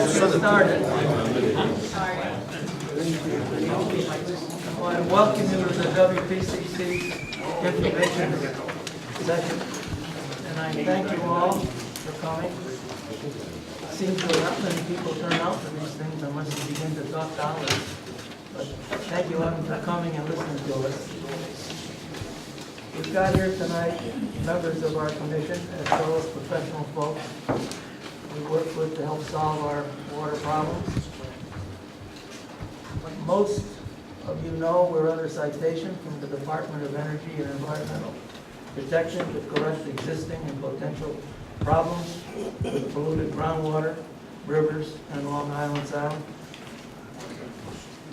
Let's get started. I welcome you to the WPCC information session, and I thank you all for coming. It seems to not many people turn out for these things unless you begin to talk dollars. But thank you all for coming and listening to us. We've got here tonight members of our commission as well as professional folks we work with to help solve our water problems. Most of you know we're under citation from the Department of Energy and Environmental Protection to correct existing and potential problems with polluted groundwater, rivers, and Long Island Sound.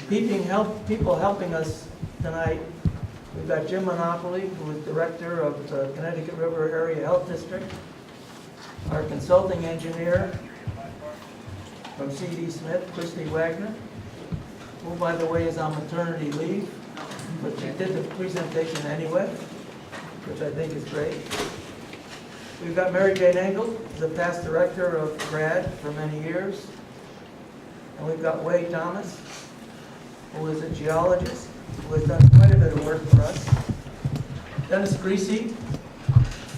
People helping us tonight, we've got Jim Monopoli, who is Director of the Connecticut River Area Health District, our consulting engineer from CDM Smith, Kristie Wagner, who, by the way, is on maternity leave, but she did the presentation anyway, which I think is great. We've got Mary Jane Engel, the past director of CRAHD for many years. And we've got Wade Thomas, who is a geologist, who has done quite a bit of work for us. Dennis Kristie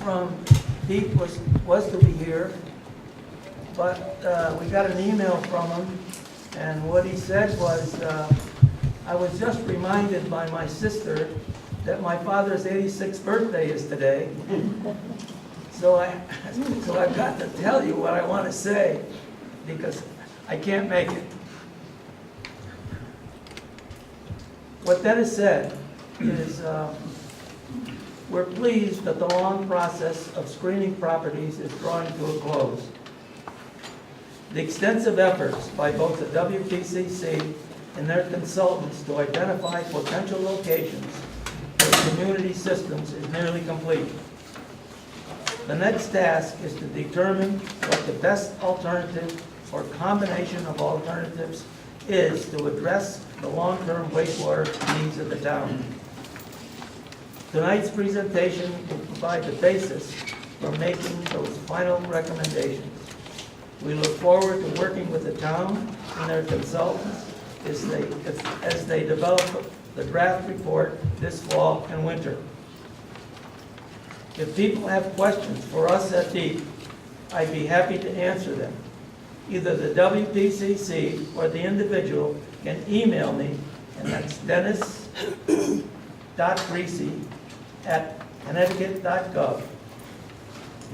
from Pete was to be here, but we got an email from him, and what he said was, I was just reminded by my sister that my father's 86th birthday is today. So I've got to tell you what I want to say, because I can't make it. What Dennis said is, we're pleased that the long process of screening properties is drawing to a close. The extensive efforts by both the WPCC and their consultants to identify potential locations for community systems is nearly complete. The next task is to determine what the best alternative or combination of alternatives is to address the long-term wastewater needs of the town. Tonight's presentation will provide the basis for making those final recommendations. We look forward to working with the town and their consultants as they develop the draft report this fall and winter. If people have questions for us at DEEP, I'd be happy to answer them. Either the WPCC or the individual can email me, and that's dennis.greasy@connecticut.gov.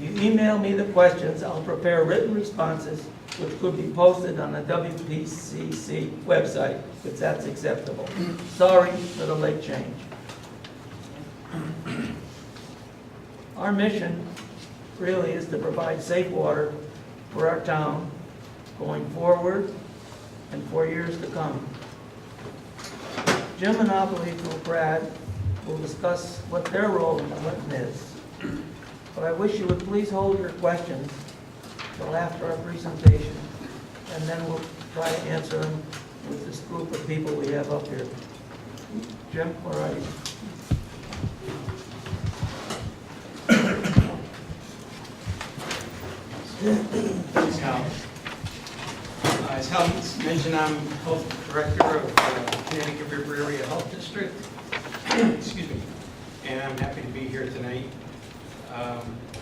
If you email me the questions, I'll prepare written responses which could be posted on the WPCC website, if that's acceptable. Sorry for the late change. Our mission really is to provide safe water for our town going forward and for years to come. Jim Monopoli from CRAHD will discuss what their role in Clinton is. But I wish you would please hold your questions till after our presentation, and then we'll try to answer them with this group of people we have up here. Jim, all right. Thanks, Hal. As Hal mentioned, I'm Health Director of Connecticut River Area Health District. Excuse me. And I'm happy to be here tonight.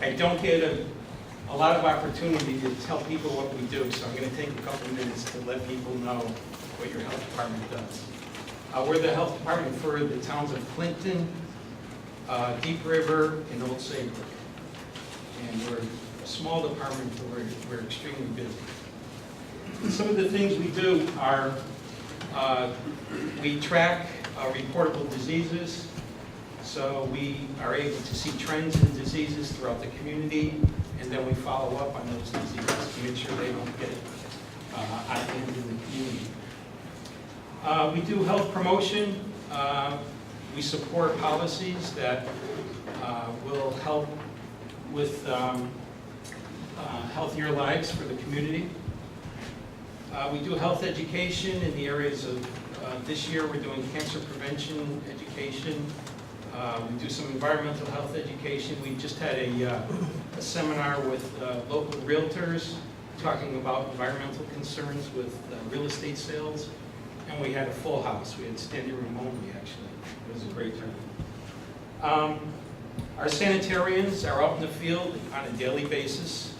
I don't get a lot of opportunity to tell people what we do, so I'm going to take a couple minutes to let people know what your health department does. We're the health department for the towns of Clinton, Deep River, and Old Saybrook. And we're a small department, but we're extremely busy. And some of the things we do are we track reportable diseases, so we are able to see trends in diseases throughout the community, and then we follow up on those diseases to make sure they don't get out of hand in the community. We do health promotion. We support policies that will help with healthier lives for the community. We do health education in the areas of, this year we're doing cancer prevention education. We do some environmental health education. We just had a seminar with local realtors talking about environmental concerns with real estate sales, and we had a full house. We had standing room only, actually. It was a great turnout. Our sanitarians are out in the field on a daily basis.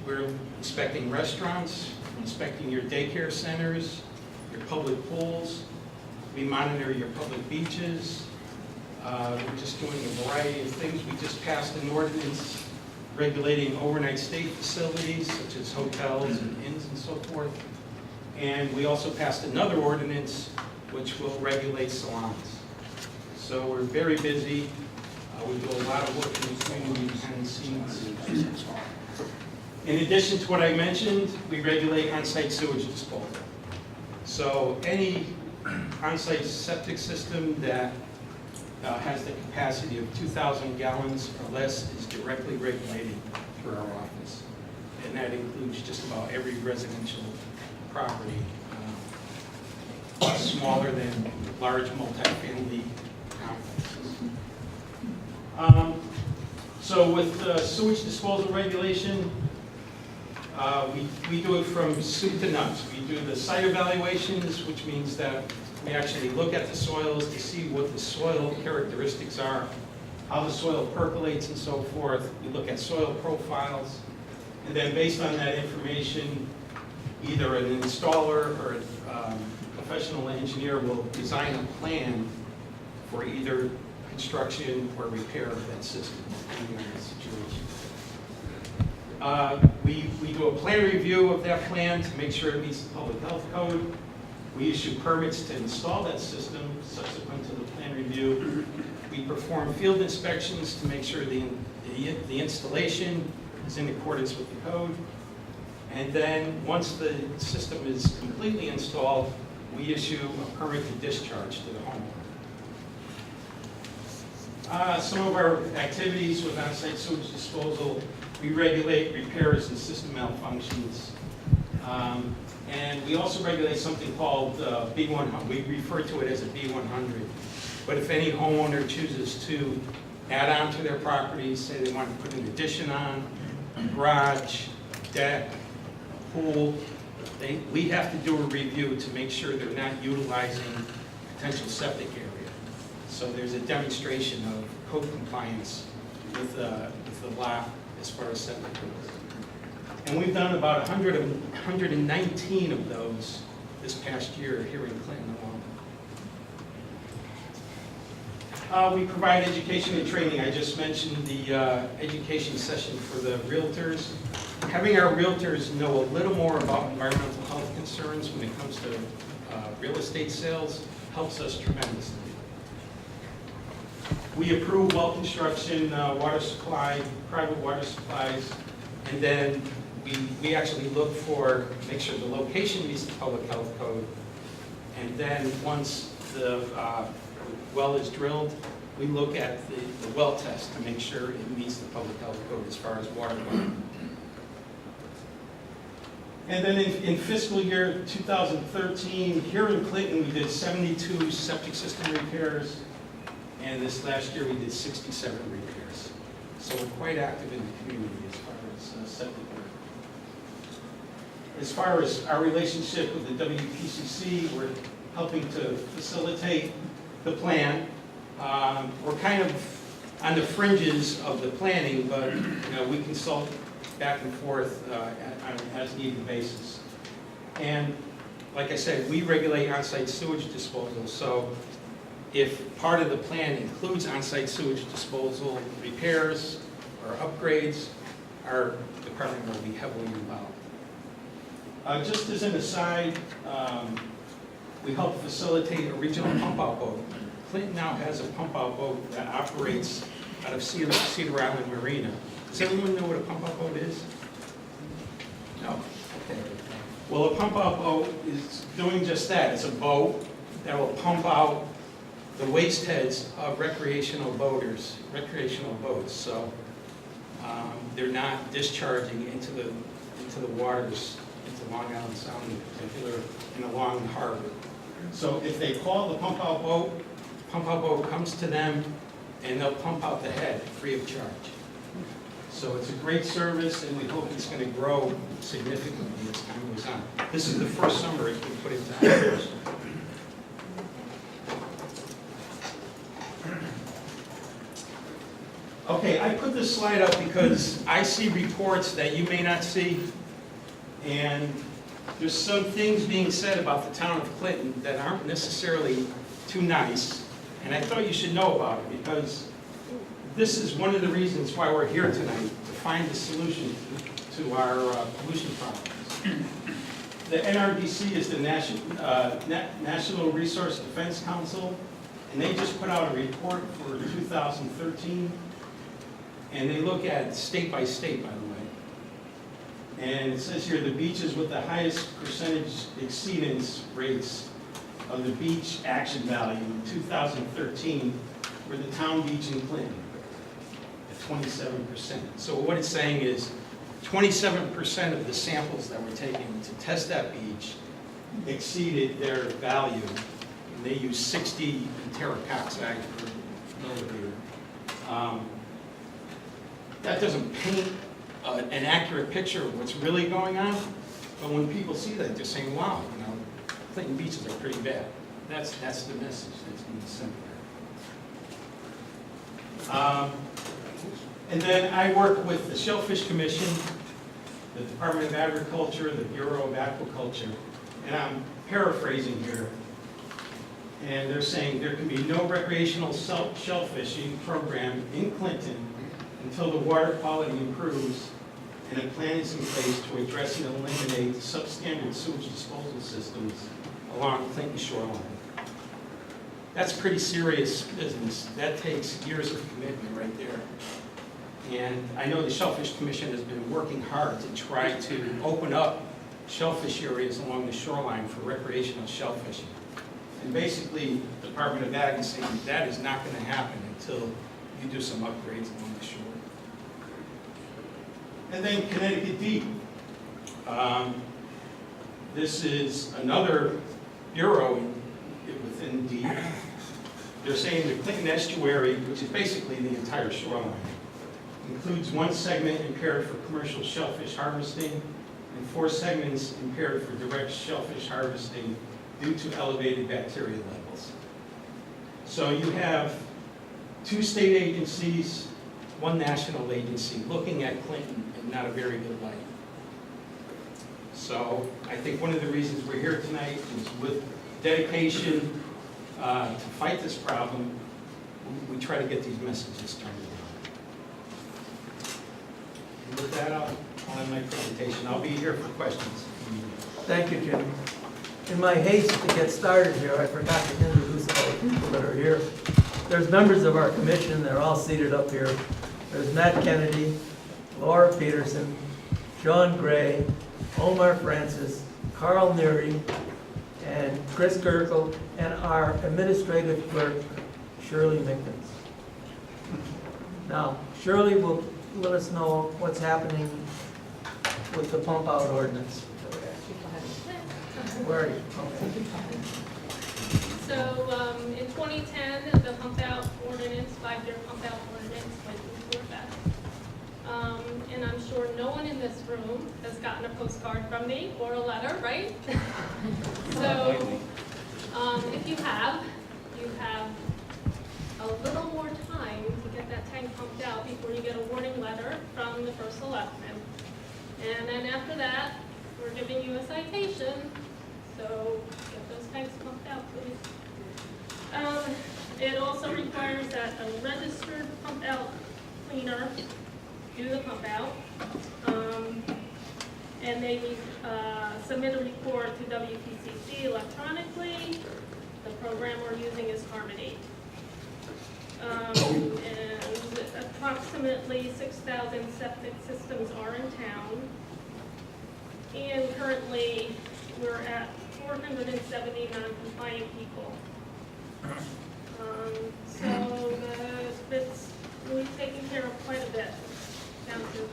We're inspecting restaurants, inspecting your daycare centers, your public pools. We monitor your public beaches. We're just doing a variety of things. We just passed an ordinance regulating overnight stay facilities, such as hotels and inns and so forth. And we also passed another ordinance which will regulate salons. So we're very busy. We do a lot of work in the community behind the scenes. In addition to what I mentioned, we regulate on-site sewage disposal. So any on-site septic system that has the capacity of 2,000 gallons or less is directly regulated through our office. And that includes just about every residential property, smaller than large multifamily complexes. So with sewage disposal regulation, we do it from soup to nuts. We do the site evaluations, which means that we actually look at the soils to see what the soil characteristics are, how the soil percolates and so forth. We look at soil profiles, and then based on that information, either an installer or a professional engineer will design a plan for either construction or repair of that system, depending on the situation. We do a plan review of that plan to make sure it meets the public health code. We issue permits to install that system subsequent to the plan review. We perform field inspections to make sure the installation is in accordance with the code. And then once the system is completely installed, we issue a permit to discharge to the homeowner. Some of our activities with on-site sewage disposal, we regulate repairs and system malfunctions. And we also regulate something called B100. We refer to it as a B100. But if any homeowner chooses to add on to their property, say they want to put an addition on, a garage, deck, pool, we have to do a review to make sure they're not utilizing potential septic area. So there's a demonstration of code compliance with the lot as far as septic goes. And we've done about 119 of those this past year here in Clinton alone. We provide education and training. I just mentioned the education session for the realtors. Having our realtors know a little more about environmental health concerns when it comes to real estate sales helps us tremendously. We approve well construction, water supply, private water supplies, and then we actually look for, make sure the location meets the public health code. And then once the well is drilled, we look at the well test to make sure it meets the public health code as far as water quality. And then in fiscal year 2013, here in Clinton, we did 72 septic system repairs. And this last year, we did 67 repairs. So we're quite active in the community as far as septic work. As far as our relationship with the WPCC, we're helping to facilitate the plan. We're kind of on the fringes of the planning, but we consult back and forth on an as-needed basis. And like I said, we regulate on-site sewage disposal. So if part of the plan includes on-site sewage disposal repairs or upgrades, our department will be heavily involved. Just as an aside, we help facilitate a regional pump-out boat. Clinton now has a pump-out boat that operates out of Cedar Island Marina. Does everyone know what a pump-out boat is? No? Okay. Well, a pump-out boat is doing just that. It's a boat that will pump out the waste heads of recreational boats. So they're not discharging into the waters, into Long Island Sound in particular, and along the harbor. So if they call the pump-out boat comes to them, and they'll pump out the head free of charge. So it's a great service, and we hope it's going to grow significantly as time goes on. This is the first summer it's been put into operation. Okay, I put this slide up because I see reports that you may not see, and there's some things being said about the town of Clinton that aren't necessarily too nice, and I thought you should know about it because this is one of the reasons why we're here tonight, to find the solution to our pollution problems. The NRDC is the National Resource Defense Council, and they just put out a report for 2013, and they look at state by state, by the way. And it says here, the beaches with the highest percentage exceedance rates of the beach action value in 2013 were the town beach in Clinton, at 27%. So what it's saying is 27% of the samples that were taken to test that beach exceeded their value. And they used 60 enterocoxide per milliliter. That doesn't paint an accurate picture of what's really going on, but when people see that, they're saying, wow, you know, Clinton beaches are pretty bad. That's the message that's being sent there. And then I work with the Shellfish Commission, the Department of Agriculture, the Bureau of Aquaculture, and I'm paraphrasing here. And they're saying there can be no recreational shellfishing program in Clinton until the water quality improves and a plan is in place to address and eliminate substandard sewage disposal systems along Clinton shoreline. That's pretty serious business. That takes years of commitment right there. And I know the Shellfish Commission has been working hard to try to open up shellfish areas along the shoreline for recreational shellfishing. And basically, the Department of Ag is saying that is not going to happen until you do some upgrades along the shore. And then Connecticut Deep. This is another bureau within Deep. They're saying the Clinton estuary, which is basically the entire shoreline, includes one segment impaired for commercial shellfish harvesting and 4 segments impaired for direct shellfish harvesting due to elevated bacteria levels. So you have 2 state agencies, 1 national agency looking at Clinton in not a very good light. So I think one of the reasons we're here tonight is with dedication to fight this problem, we try to get these messages turned around. And with that, I'll end my presentation. I'll be here for questions. Thank you, Jim. In my haste to get started here, I forgot to introduce all the people that are here. There's members of our commission. They're all seated up here. There's Matt Kennedy, Laura Peterson, John Gray, Omar Francis, Carl Neary, and Chris Gerkel, and our administrative clerk, Shirley Mickens. Now, Shirley will let us know what's happening with the pump out ordinance. Where are you? Okay. So in 2010, the pump out ordinance, 5-year pump out ordinance went into effect. And I'm sure no one in this room has gotten a postcard from me or a letter, right? So if you have a little more time to get that tank pumped out before you get a warning letter from the first selectman. And then after that, we're giving you a citation. So get those tanks pumped out, please. It also requires that a registered pump out cleaner do the pump out. And they submit a report to WPCC electronically. The program we're using is Carbonate. And approximately 6,000 septic systems are in town. And currently, we're at 470 non-compliant people. So we've taken care of quite a bit, down to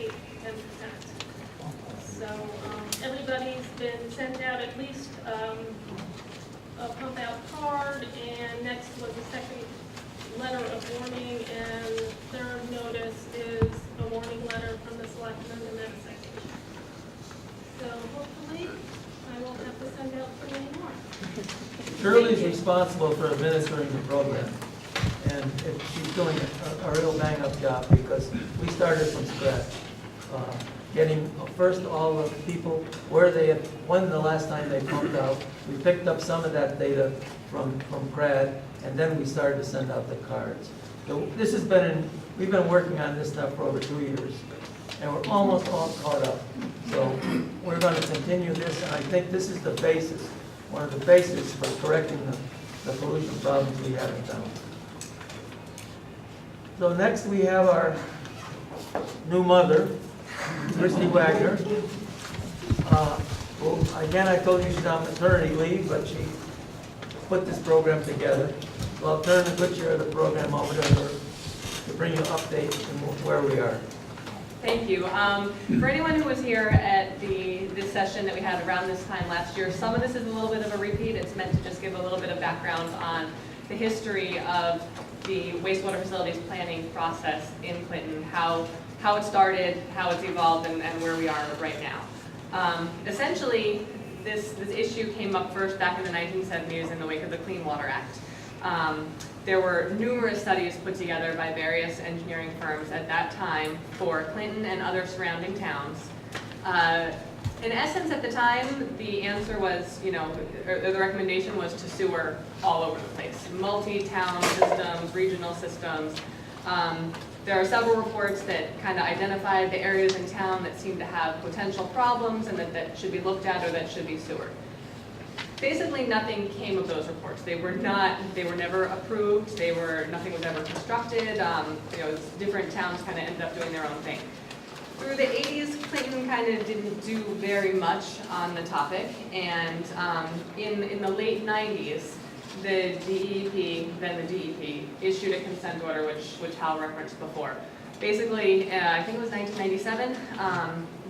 8-10%. So everybody's been sent out at least a pump out card, and next was a second letter of warning, and third notice is a warning letter from the selectmen and then a citation. So hopefully, I won't have to send out too many more. Shirley's responsible for administering the program, and she's doing a real bang-up job because we started from scratch. Getting first all the people, when the last time they pumped out. We picked up some of that data from CRAHD, and then we started to send out the cards. So this has we've been working on this stuff for over 2 years, and we're almost all caught up. So we're going to continue this, and I think this is the basis, one of the bases for correcting the pollution problems we have in town. So next we have our new mother, Kristie Wagner. Well, again, I told you she's on maternity leave, but she put this program together. So I'll turn the good share of the program over to her to bring you updates on where we are. Thank you. For anyone who was here at this session that we had around this time last year, some of this is a little bit of a repeat. It's meant to just give a little bit of background on the history of the wastewater facilities planning process in Clinton, how it started, how it's evolved, and where we are right now. Essentially, this issue came up first back in the 1970s in the wake of the Clean Water Act. There were numerous studies put together by various engineering firms at that time for Clinton and other surrounding towns. In essence, at the time, the answer was, or the recommendation was to sewer all over the place. Multi-town systems, regional systems. There are several reports that kind of identified the areas in town that seemed to have potential problems and that should be looked at or that should be sewered. Basically, nothing came of those reports. They were never approved. Nothing was ever constructed. Different towns kind of ended up doing their own thing. Through the 80s, Clinton kind of didn't do very much on the topic, and in the late 90s, the DEP, issued a consent order, which Hal referenced before. Basically, I think it was 1997,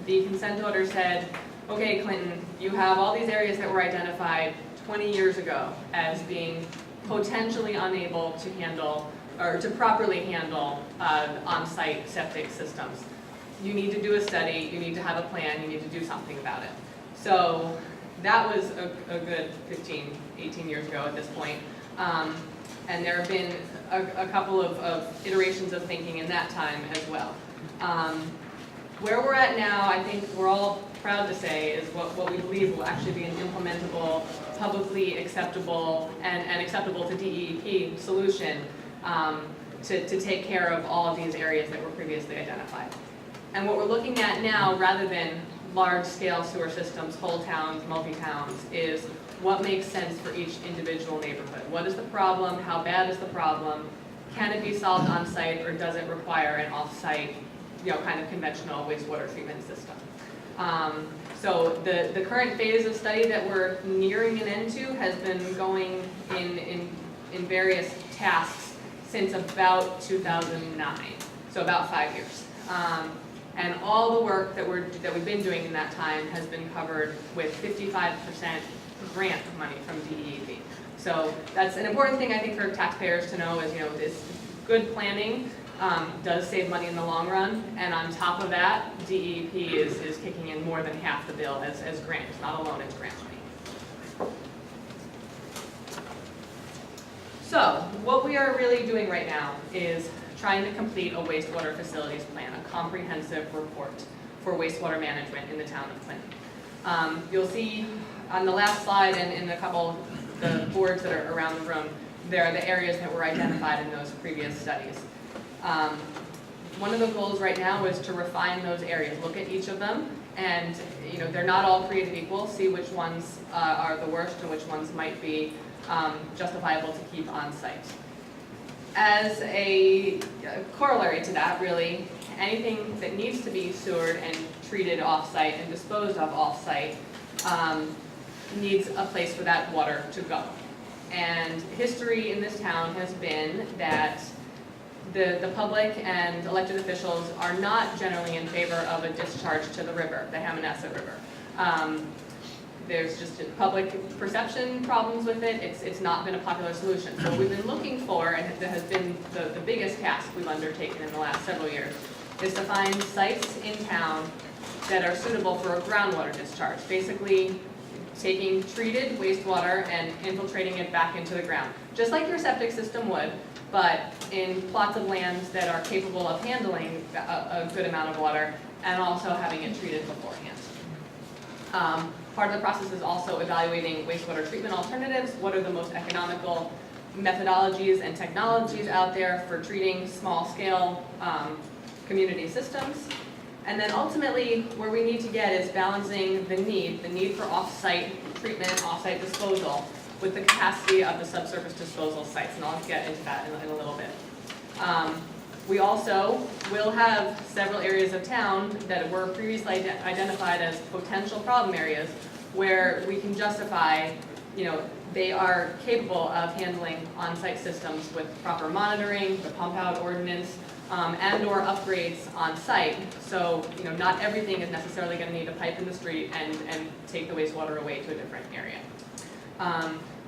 the consent order said, okay, Clinton, you have all these areas that were identified 20 years ago as being potentially unable to handle, or to properly handle on-site septic systems. You need to do a study, you need to have a plan, you need to do something about it. So that was a good 15, 18 years ago at this point. And there have been a couple of iterations of thinking in that time as well. Where we're at now, I think we're all proud to say, is what we believe will actually be an implementable, publicly acceptable, and acceptable to DEP solution to take care of all of these areas that were previously identified. And what we're looking at now, rather than large-scale sewer systems, whole towns, multi-towns, is what makes sense for each individual neighborhood. What is the problem? How bad is the problem? Can it be solved on-site, or does it require an off-site, kind of conventional wastewater treatment system? So the current phase of study that we're nearing an end to has been going in various tasks since about 2009, so about 5 years. And all the work that we've been doing in that time has been covered with 55% grant money from DEP. So that's an important thing, I think, for taxpayers to know is, this good planning does save money in the long run, and on top of that, DEP is kicking in more than half the bill as grant. It's not a loan, it's grant money. So what we are really doing right now is trying to complete a wastewater facilities plan, a comprehensive report for wastewater management in the town of Clinton. You'll see on the last slide and in a couple of the boards that are around the room, there are the areas that were identified in those previous studies. One of the goals right now is to refine those areas, look at each of them, and they're not all created equal, see which ones are the worst and which ones might be justifiable to keep on site. As a corollary to that, really, anything that needs to be sewered and treated off-site and disposed of off-site needs a place for that water to go. And history in this town has been that the public and elected officials are not generally in favor of a discharge to the river, the Hammonasset River. There's just public perception problems with it. It's not been a popular solution. So what we've been looking for, and that has been the biggest task we've undertaken in the last several years, is to find sites in town that are suitable for a groundwater discharge. Basically, taking treated wastewater and infiltrating it back into the ground. Just like your septic system would, but in plots of land that are capable of handling a good amount of water and also having it treated beforehand. Part of the process is also evaluating wastewater treatment alternatives. What are the most economical methodologies and technologies out there for treating small-scale community systems? And then ultimately, where we need to get is balancing the need for off-site treatment, off-site disposal, with the capacity of the subsurface disposal sites, and I'll get into that in a little bit. We also will have several areas of town that were previously identified as potential problem areas where we can justify, they are capable of handling on-site systems with proper monitoring, the pump-out ordinance, and/or upgrades on site. So, not everything is necessarily going to need a pipe in the street and take the wastewater away to a different area.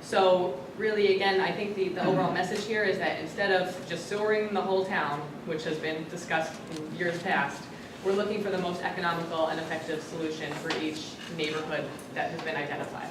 So really, again, I think the overall message here is that instead of just sewering the whole town, which has been discussed in years past, we're looking for the most economical and effective solution for each neighborhood that has been identified.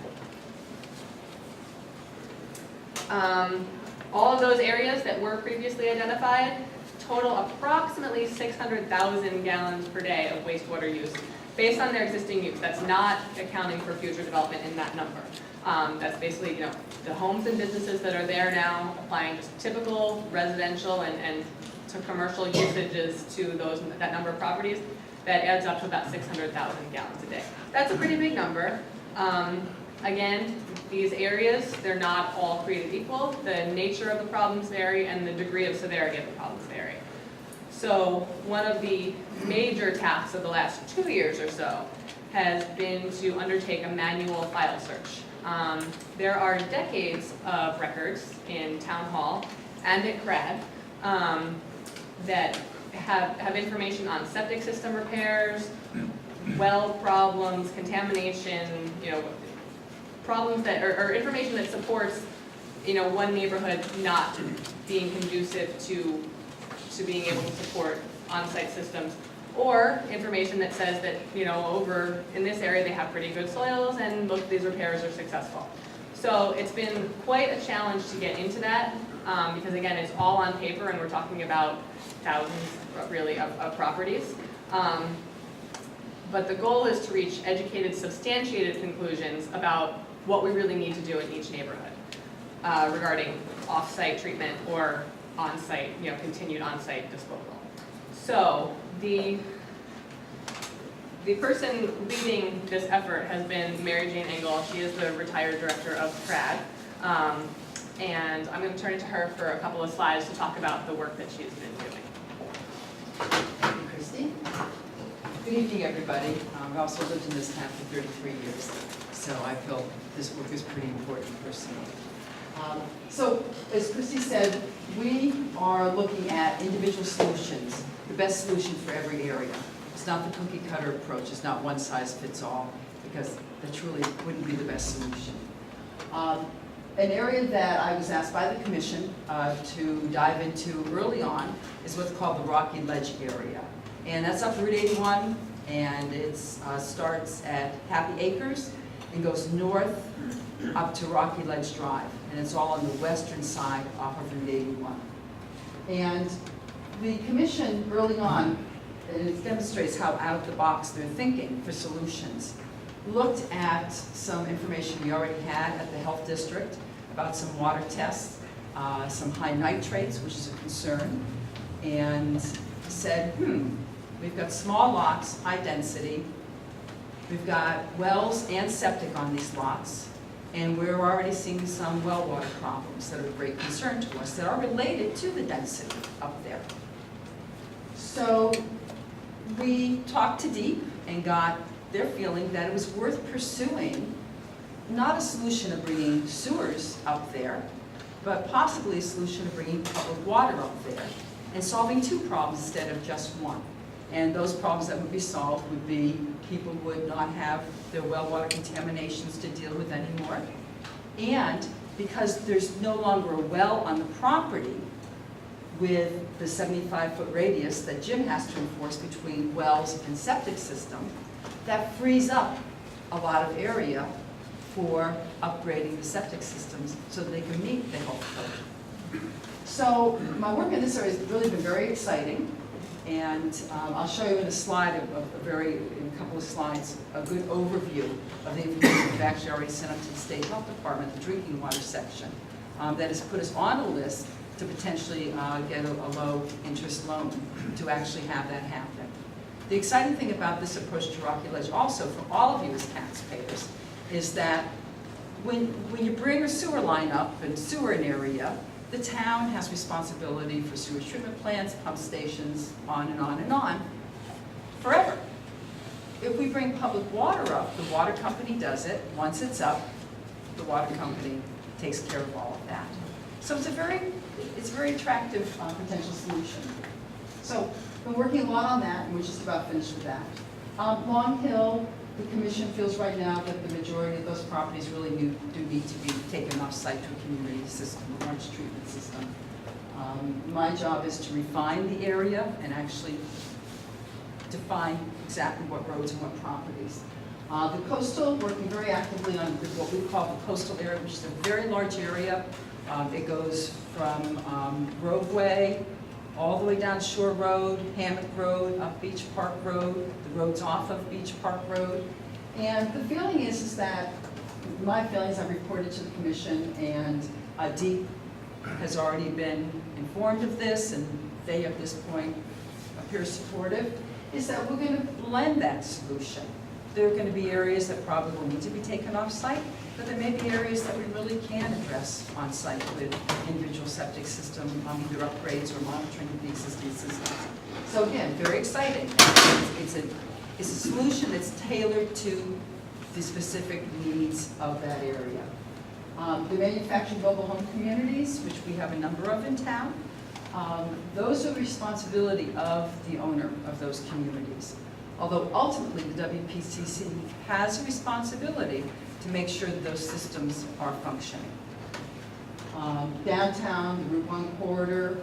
All of those areas that were previously identified total approximately 600,000 gallons per day of wastewater use based on their existing use. That's not accounting for future development in that number. That's basically, the homes and businesses that are there now applying just typical residential and to commercial usages to that number of properties. That adds up to about 600,000 gallons a day. That's a pretty big number. Again, these areas, they're not all created equal. The nature of the problems vary and the degree of severity of the problems vary. So one of the major tasks of the last 2 years or so has been to undertake a manual file search. There are decades of records in Town Hall and at CRAHD that have information on septic system repairs, well problems, contamination, problems that or information that supports one neighborhood not being conducive to being able to support on-site systems, or information that says that over in this area they have pretty good soils and most of these repairs are successful. So it's been quite a challenge to get into that because again it's all on paper and we're talking about thousands really of properties. But the goal is to reach educated, substantiated conclusions about what we really need to do in each neighborhood regarding off-site treatment or on-site, continued on-site disposal. So the person leading this effort has been Mary Jane Engel. She is the retired director of CRAHD. And I'm going to turn it to her for a couple of slides to talk about the work that she's been doing. Thank you, Kristie. Good evening, everybody. I've also lived in this town for 33 years, so I feel this work is pretty important personally. So, as Kristie said, we are looking at individual solutions, the best solution for every area. It's not the cookie cutter approach, it's not one size fits all, because that truly wouldn't be the best solution. An area that I was asked by the Commission to dive into early on is what's called the Rocky Ledge area. And that's up Route 81, and it starts at Happy Acres and goes north up to Rocky Ledge Drive. And it's all on the western side off of Route 81. And the Commission early on, and it demonstrates how out of the box they're thinking for solutions, looked at some information we already had at the Health District about some water tests, some high nitrates, which is a concern, and said, we've got small lots, high density, we've got wells and septic on these lots, and we're already seeing some well water problems that are of great concern to us that are related to the density up there. So we talked to DEEP and got their feeling that it was worth pursuing not a solution of bringing sewers up there, but possibly a solution of bringing public water up there and solving two problems instead of just one. And those problems that would be solved would be people would not have their well water contaminations to deal with anymore. And because there's no longer a well on the property, with the 75-foot radius that Jim has to enforce between wells and septic system, that frees up a lot of area for upgrading the septic systems so that they can meet the health code. So my work in this area has really been very exciting, and I'll show you in a slide, in a couple of slides, a good overview of the information we've actually already sent up to the State Health Department, the drinking water section, that has put us on a list to potentially get a low-interest loan to actually have that happen. The exciting thing about this approach to Rocky Ledge also, for all of you as taxpayers, is that when you bring a sewer line up and sewer an area, the town has responsibility for sewage treatment plants, pump stations, on and on and on, forever. If we bring public water up, the water company does it. Once it's up, the water company takes care of all of that. So it's a very attractive potential solution. So been working a lot on that, and we're just about finished with that. Long Hill, the commission feels right now that the majority of those properties really do need to be taken off-site to a community system, a large treatment system. My job is to refine the area and actually define exactly what roads and what properties. The coastal, working very actively on what we call the coastal area, which is a very large area. It goes from Groveway all the way down Shore Road, Hammock Road, up Beach Park Road, the roads off of Beach Park Road. And the feeling is that, my feeling is I've reported to the commission, and DEEP has already been informed of this, and they at this point appear supportive, is that we're going to blend that solution. There are going to be areas that probably will need to be taken off-site, but there may be areas that we really can address on-site with individual septic system, either upgrades or monitoring of the existing systems. So again, very exciting. It's a solution that's tailored to the specific needs of that area. The manufactured mobile home communities, which we have a number of in town, those are the responsibility of the owner of those communities. Although ultimately the WPCC has a responsibility to make sure that those systems are functioning. Downtown, the Route 1 corridor,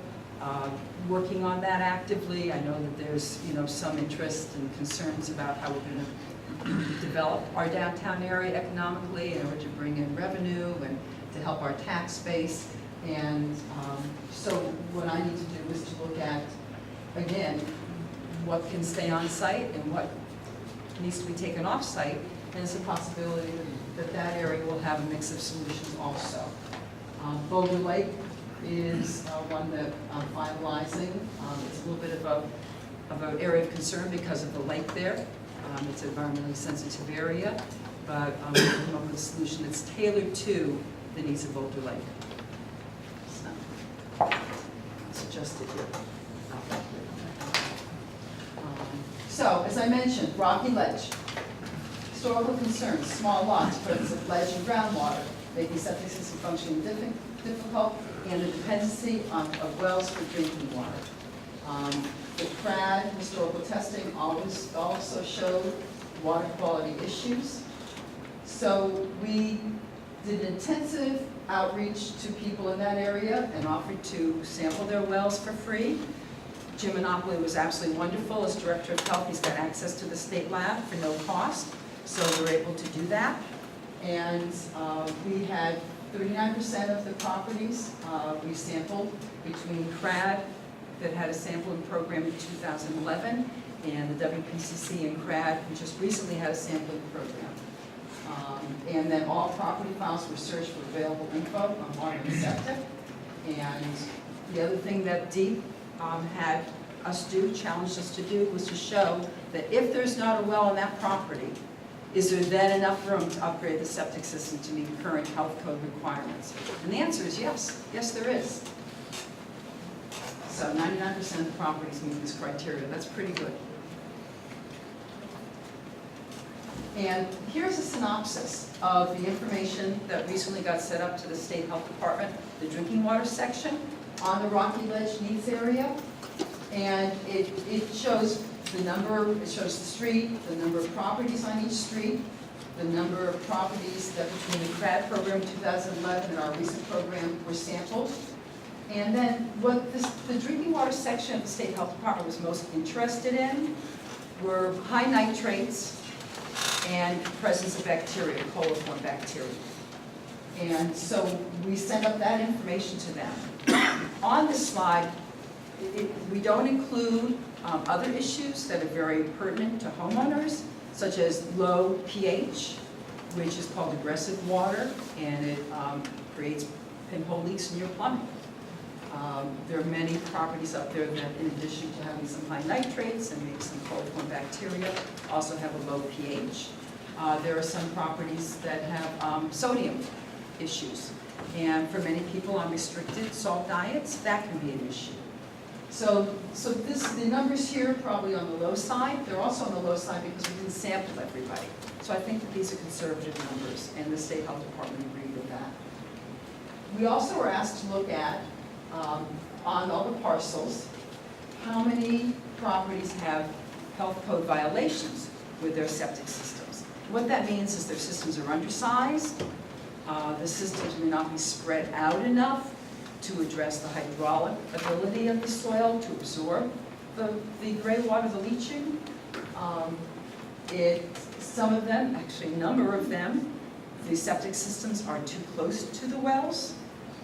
working on that actively. I know that there's some interest and concerns about how we're going to develop our downtown area economically in order to bring in revenue and to help our tax base. And so what I need to do is to look at, again, what can stay on site and what needs to be taken off site, and there's a possibility that area will have a mix of solutions also. Boulder Lake is one that I'm finalizing. It's a little bit of an area of concern because of the lake there. It's an environmentally sensitive area, but we're going to come up with a solution that's tailored to the needs of Boulder Lake. So, let's adjust it here. So, as I mentioned, Rocky Ledge. Historical concerns, small lots, presence of ledge and groundwater, making septic system functioning difficult, and the dependency of wells for drinking water. The CRAHD historical testing also showed water quality issues. So we did intensive outreach to people in that area and offered to sample their wells for free. Jim Monopoli was absolutely wonderful. As Director of Health, he's got access to the state lab for no cost, so we were able to do that. And we had 39% of the properties we sampled between CRAHD, that had a sampling program in 2011, and the WPCC and CRAHD, who just recently had a sampling program. And then all property files were searched for available info on water and septic. And the other thing that DEEP had us do, challenged us to do, was to show that if there's not a well on that property, is there then enough room to upgrade the septic system to meet current health code requirements? And the answer is yes. Yes, there is. So 99% of the properties meet this criteria. That's pretty good. And here's a synopsis of the information that recently got set up to the State Health Department, the drinking water section on the Rocky Ledge needs area. And it shows the number, it shows the street, the number of properties on each street, the number of properties that between the CRAHD program 2011 and our recent program were sampled. And then what the drinking water section of the State Health Department was most interested in were high nitrates and presence of bacteria, coliform bacteria. And so we sent up that information to them. On this slide, we don't include other issues that are very pertinent to homeowners, such as low pH, which is called aggressive water, and it creates pinhole leaks in your plumbing. There are many properties up there that, in addition to having some high nitrates and maybe some coliform bacteria, also have a low pH. There are some properties that have sodium issues, and for many people on restricted salt diets, that can be an issue. So the numbers here are probably on the low side. They're also on the low side because we didn't sample everybody. So I think that these are conservative numbers, and the State Health Department agreed with that. We also were asked to look at, on all the parcels, how many properties have health code violations with their septic systems. What that means is their systems are undersized, the systems may not be spread out enough to address the hydraulic ability of the soil to absorb the gray water, the leaching. Some of them, actually a number of them, the septic systems are too close to the wells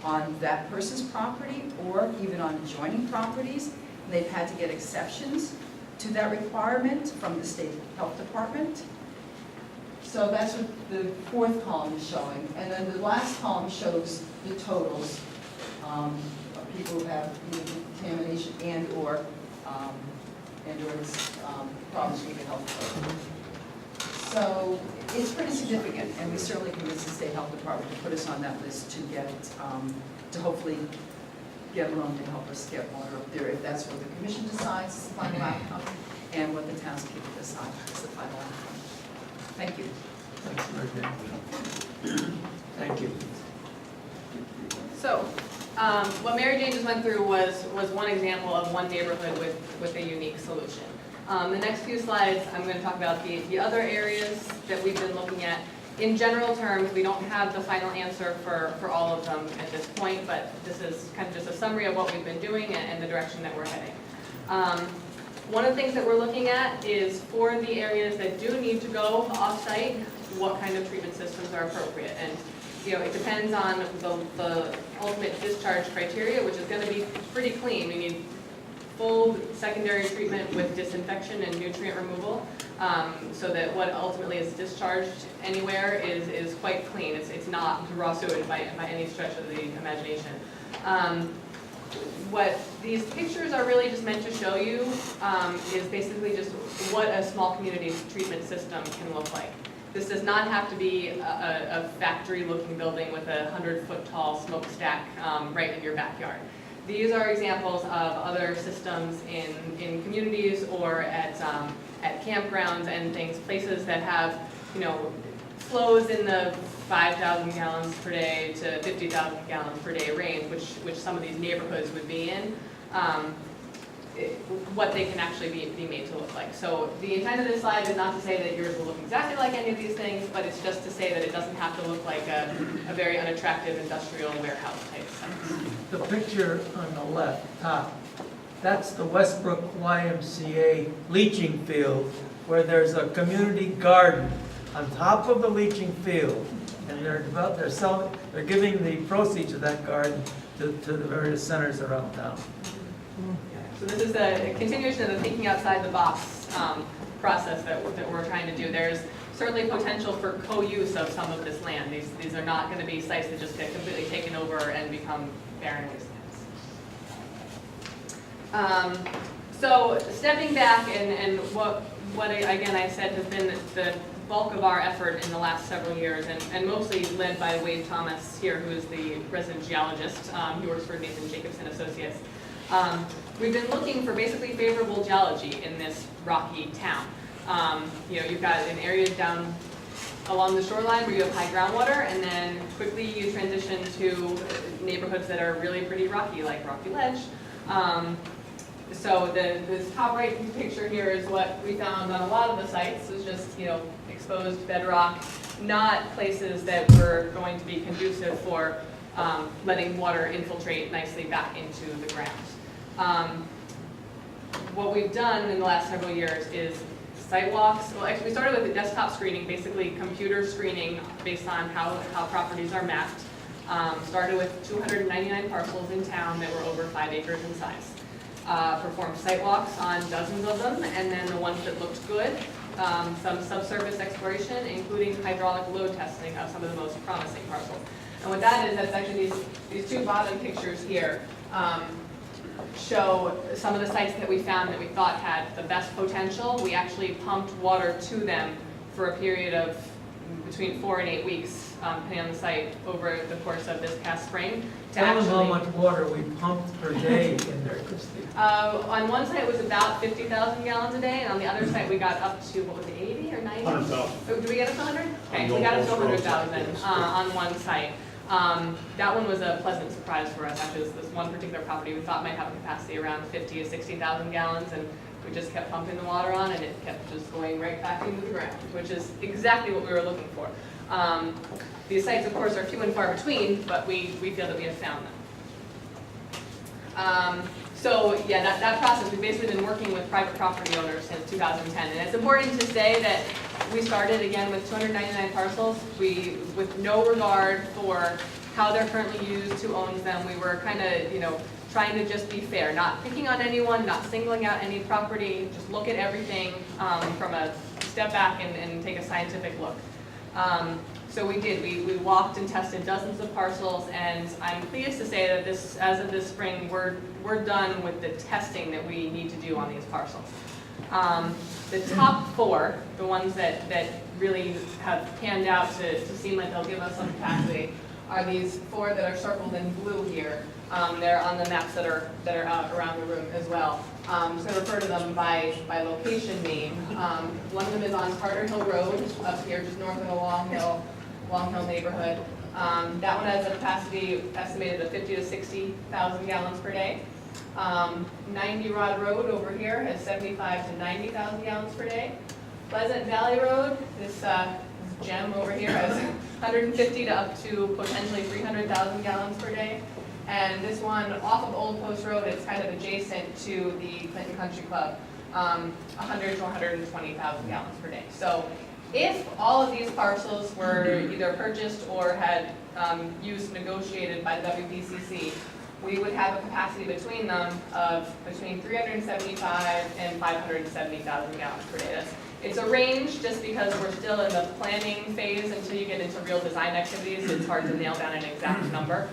on that person's property or even on adjoining properties. They've had to get exceptions to that requirement from the State Health Department. So that's what the fourth column is showing. And then the last column shows the totals of people who have either contamination and or problems with the health code. So it's pretty significant, and we certainly convinced the State Health Department to put us on that list to get, to hopefully get a loan to help us get water up there, if that's what the commission decides is the final outcome, and what the townspeople decide is the final outcome. Thank you. Thank you. So, what Mary Jane just went through was one example of one neighborhood with a unique solution. The next few slides, I'm going to talk about the other areas that we've been looking at. In general terms, we don't have the final answer for all of them at this point, but this is kind of just a summary of what we've been doing and the direction that we're heading. One of the things that we're looking at is for the areas that do need to go off-site, what kind of treatment systems are appropriate. And it depends on the ultimate discharge criteria, which is going to be pretty clean. We need full secondary treatment with disinfection and nutrient removal, so that what ultimately is discharged anywhere is quite clean. It's not raw sewage by any stretch of the imagination. What these pictures are really just meant to show you is basically just what a small community's treatment system can look like. This does not have to be a factory-looking building with a 100-foot tall smokestack right in your backyard. These are examples of other systems in communities or at campgrounds and things, places that have, flows in the 5,000 gallons per day to 50,000 gallons per day range, which some of these neighborhoods would be in. What they can actually be made to look like. So the intent of this slide is not to say that yours will look exactly like any of these things, but it's just to say that it doesn't have to look like a very unattractive industrial warehouse type site. The picture on the left, top, that's the Westbrook YMCA leaching field, where there's a community garden on top of the leaching field, and they're giving the proceeds of that garden to the various centers around town. So this is a continuation of the thinking outside the box process that we're trying to do. There's certainly potential for co-use of some of this land. These are not going to be sites that just get completely taken over and become barren wastelands. So stepping back and what again I said has been the bulk of our effort in the last several years, and mostly led by Wade Thomas here, who is the resident geologist. He works for Nathan Jacobson Associates. We've been looking for basically favorable geology in this rocky town. You've got an area down along the shoreline where you have high groundwater, and then quickly you transition to neighborhoods that are really pretty rocky, like Rocky Ledge. So this top right picture here is what we found on a lot of the sites. It's just exposed bedrock, not places that were going to be conducive for letting water infiltrate nicely back into the ground. What we've done in the last several years is site walks. Well, actually, we started with a desktop screening, basically computer screening based on how properties are mapped. Started with 299 parcels in town that were over 5 acres in size. Performed site walks on dozens of them, and then the ones that looked good, some subsurface exploration, including hydraulic load testing of some of the most promising parcels. And what that is, that's actually these two bottom pictures here show some of the sites that we found that we thought had the best potential. We actually pumped water to them for a period of between 4 and 8 weeks, depending on the site, over the course of this past spring. Tell us how much water we pumped per day in there, Kristie. On one site it was about 50,000 gallons a day, and on the other site we got up to, what was it, 80 or 90? 100,000. Did we get up to 100? Okay, we got up to 100,000 on one site. That one was a pleasant surprise for us. Actually, this one particular property we thought might have a capacity around 50 to 60,000 gallons, and we just kept pumping the water on, and it kept just going right back into the ground, which is exactly what we were looking for. These sites, of course, are few and far between, but we feel that we have found them. So yeah, that process, we've basically been working with private property owners since 2010. And it's important to say that we started again with 299 parcels. With no regard for how they're currently used, who owns them. We were kind of, trying to just be fair, not picking on anyone, not singling out any property, just look at everything from a step back and take a scientific look. So we did. We walked and tested dozens of parcels, and I'm pleased to say that as of this spring, we're done with the testing that we need to do on these parcels. The top 4, the ones that really have panned out to seem like they'll give us some capacity, are these 4 that are circled in blue here. They're on the maps that are out around the room as well. I'm just going to refer to them by location name. One of them is on Carter Hill Road, up here just north of the Long Hill neighborhood. That one has a capacity estimated of 50 to 60,000 gallons per day. 90 Rod Road over here has 75 to 90,000 gallons per day. Pleasant Valley Road, this gem over here, has 150 to up to potentially 300,000 gallons per day. And this one off of Old Post Road, it's kind of adjacent to the Clinton Country Club, 100 to 120,000 gallons per day. So if all of these parcels were either purchased or had use negotiated by the WPCC, we would have a capacity between them of between 375 and 570,000 gallons per day. It's a range just because we're still in the planning phase. Until you get into real design activities, it's hard to nail down an exact number.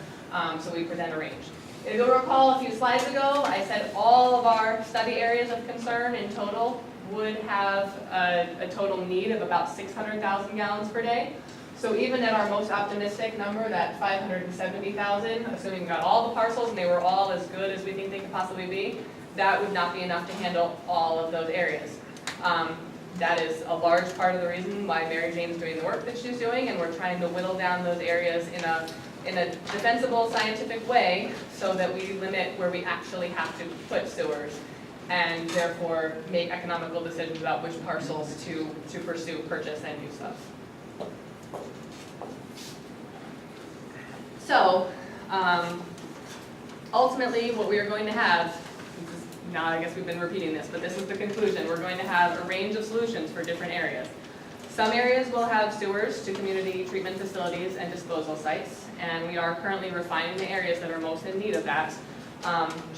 So we present a range. If you'll recall a few slides ago, I said all of our study areas of concern in total would have a total need of about 600,000 gallons per day. So even at our most optimistic number, that 570,000, assuming we got all the parcels and they were all as good as we think they could possibly be, that would not be enough to handle all of those areas. That is a large part of the reason why Mary Jane's doing the work that she's doing, and we're trying to whittle down those areas in a defensible, scientific way so that we limit where we actually have to put sewers and therefore make economical decisions about which parcels to pursue, purchase, and use of. So, ultimately what we are going to have, now I guess we've been repeating this, but this is the conclusion, we're going to have a range of solutions for different areas. Some areas will have sewers to community treatment facilities and disposal sites, and we are currently refining the areas that are most in need of that,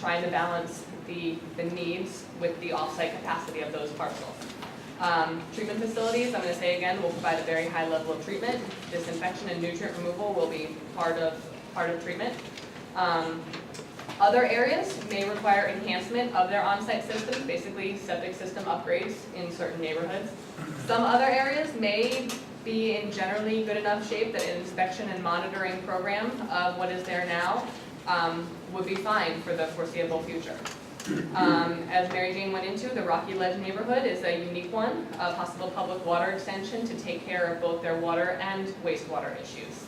trying to balance the needs with the off-site capacity of those parcels. Treatment facilities, I'm going to say again, will provide a very high level of treatment. Disinfection and nutrient removal will be part of treatment. Other areas may require enhancement of their on-site systems, basically septic system upgrades in certain neighborhoods. Some other areas may be in generally good enough shape that an inspection and monitoring program of what is there now would be fine for the foreseeable future. As Mary Jane went into, the Rocky Ledge neighborhood is a unique one, a possible public water extension to take care of both their water and wastewater issues.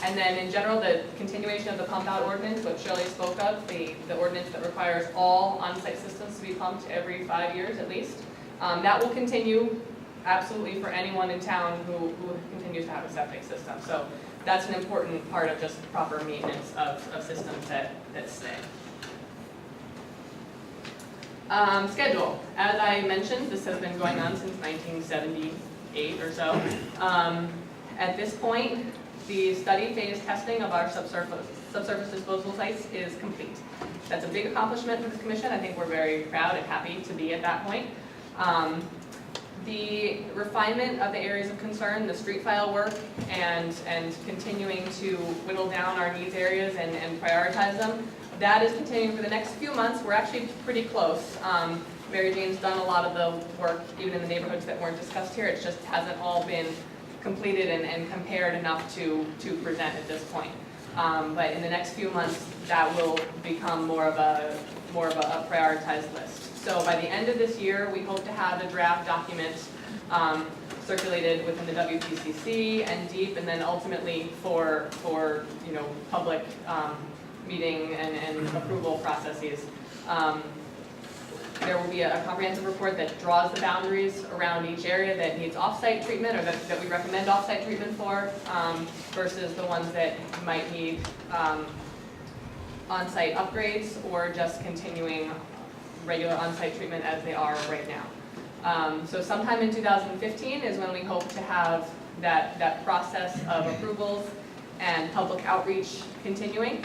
And then in general, the continuation of the pump out ordinance, what Shirley spoke of, the ordinance that requires all on-site systems to be pumped every 5 years at least, that will continue absolutely for anyone in town who continues to have a septic system. So that's an important part of just proper maintenance of systems that stay. Schedule. As I mentioned, this has been going on since 1978 or so. At this point, the study phase testing of our subsurface disposal sites is complete. That's a big accomplishment for the commission. I think we're very proud and happy to be at that point. The refinement of the areas of concern, the street file work, and continuing to whittle down our needs areas and prioritize them, that is continuing for the next few months. We're actually pretty close. Mary Jane's done a lot of the work, even in the neighborhoods that weren't discussed here. It just hasn't all been completed and compared enough to present at this point. But in the next few months, that will become more of a prioritized list. So by the end of this year, we hope to have a draft document circulated within the WPCC and DEEP, and then ultimately for public meeting and approval processes. There will be a comprehensive report that draws the boundaries around each area that needs off-site treatment, or that we recommend off-site treatment for, versus the ones that might need on-site upgrades or just continuing regular on-site treatment as they are right now. So sometime in 2015 is when we hope to have that process of approvals and public outreach continuing.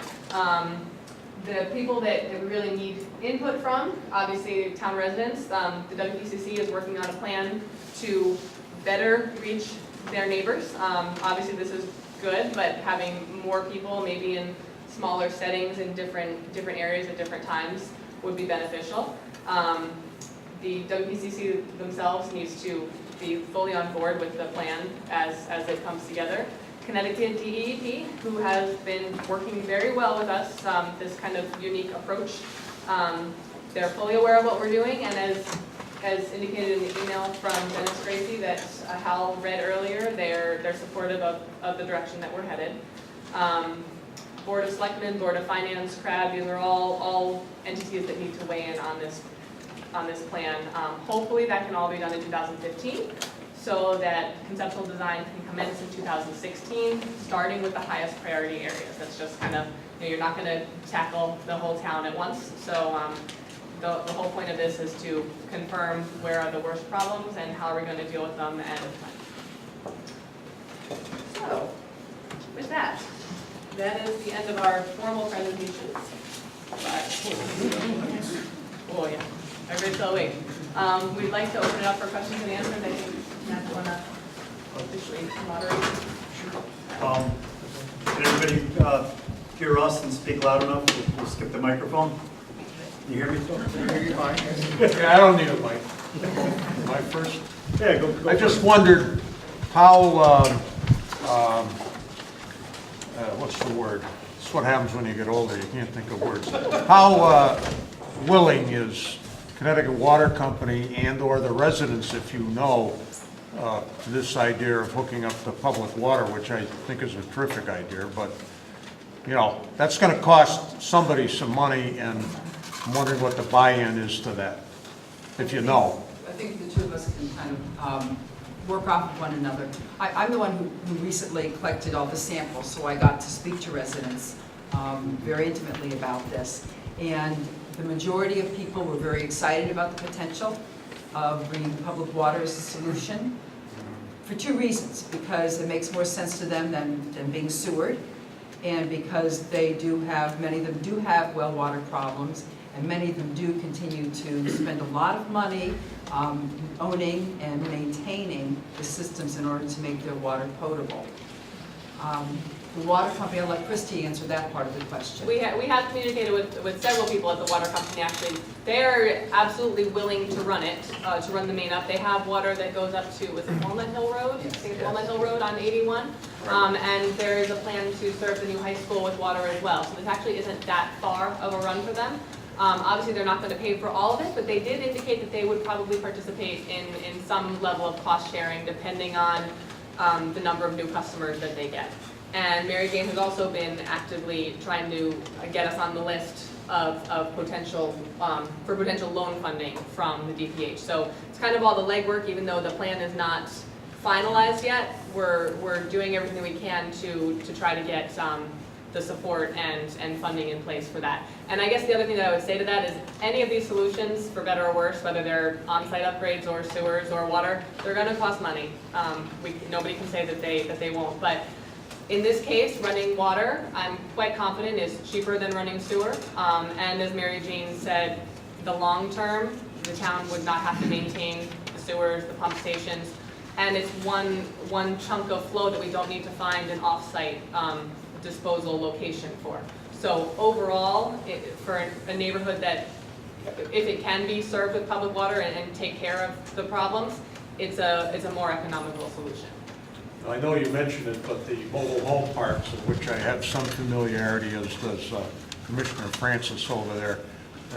The people that we really need input from, obviously town residents. The WPCC is working on a plan to better reach their neighbors. Obviously this is good, but having more people maybe in smaller settings in different areas at different times would be beneficial. The WPCC themselves needs to be fully on board with the plan as it comes together. Connecticut DEP, who has been working very well with us, this kind of unique approach. They're fully aware of what we're doing, and as indicated in the email from Dennis Kristie that Hal read earlier, they're supportive of the direction that we're headed. Board of Selectmen, Board of Finance, CRAHD, these are all entities that need to weigh in on this plan. Hopefully that can all be done in 2015. So that conceptual design can commence in 2016, starting with the highest priority areas. That's just kind of, you're not going to tackle the whole town at once. So the whole point of this is to confirm where are the worst problems and how are we going to deal with them ahead of time. So with that is the end of our formal presentations. Oh yeah, everybody's still awake. We'd like to open it up for questions and answers. I think Matt, you want to officially moderate? Can everybody hear us and speak loud enough? We'll skip the microphone. Can you hear me? I hear you fine. Yeah, I don't need a mic. My first. Yeah, go. I just wondered how, what's the word? It's what happens when you get older. You can't think of words. How willing is Connecticut Water Company and/or the residents, if you know, this idea of hooking up the public water, which I think is a terrific idea, but that's going to cost somebody some money, and I'm wondering what the buy-in is to that, if you know. I think the two of us can kind of work off of one another. I'm the one who recently collected all the samples, so I got to speak to residents very intimately about this. And the majority of people were very excited about the potential of bringing public water as a solution for two reasons. Because it makes more sense to them than being sewered, and because they do have, many of them do have well water problems, and many of them do continue to spend a lot of money owning and maintaining the systems in order to make their water potable. The water company, I'll let Kristie answer that part of the question. We have communicated with several people at the water company, actually. They're absolutely willing to run it, to run the main up. They have water that goes up to, was it Walnut Hill Road? Yes. I think it's Walnut Hill Road on 81. And there is a plan to serve the new high school with water as well. So this actually isn't that far of a run for them. Obviously, they're not going to pay for all of it, but they did indicate that they would probably participate in some level of cost sharing, depending on the number of new customers that they get. And Mary Jane has also been actively trying to get us on the list of potential loan funding from the DPH. So it's kind of all the legwork, even though the plan is not finalized yet. we're doing everything we can to try to get the support and funding in place for that. And I guess the other thing that I would say to that is any of these solutions, for better or worse, whether they're on-site upgrades or sewers or water, they're going to cost money. Nobody can say that they won't. But in this case, running water, I'm quite confident is cheaper than running sewer. And as Mary Jean said, the long term, the town would not have to maintain the sewers, the pump stations, and it's one chunk of flow that we don't need to find an off-site disposal location for. So overall, for a neighborhood that, if it can be served with public water and take care of the problems, it's a more economical solution. I know you mentioned it, but the mobile home parks, of which I have some familiarity, as does Commissioner Francis over there,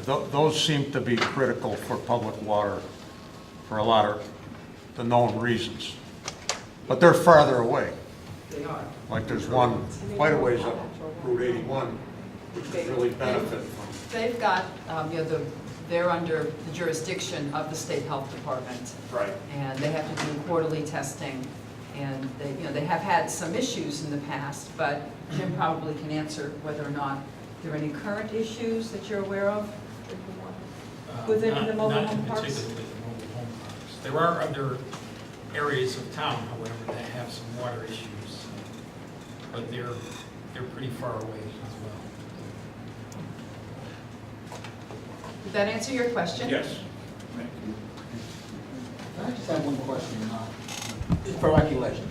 those seem to be critical for public water for a lot of the known reasons. But they're farther away. They are. Like there's one quite a ways up Route 81, which would really benefit from. They've got, they're under the jurisdiction of the state health department. Right. And they have to do quarterly testing. And they have had some issues in the past, but Jim probably can answer whether or not there are any current issues that you're aware of within the mobile home parks? Not particularly the mobile home parks. There are other areas of town, however, that have some water issues, but they're pretty far away as well. Did that answer your question? Yes. I just have one question, for recollection.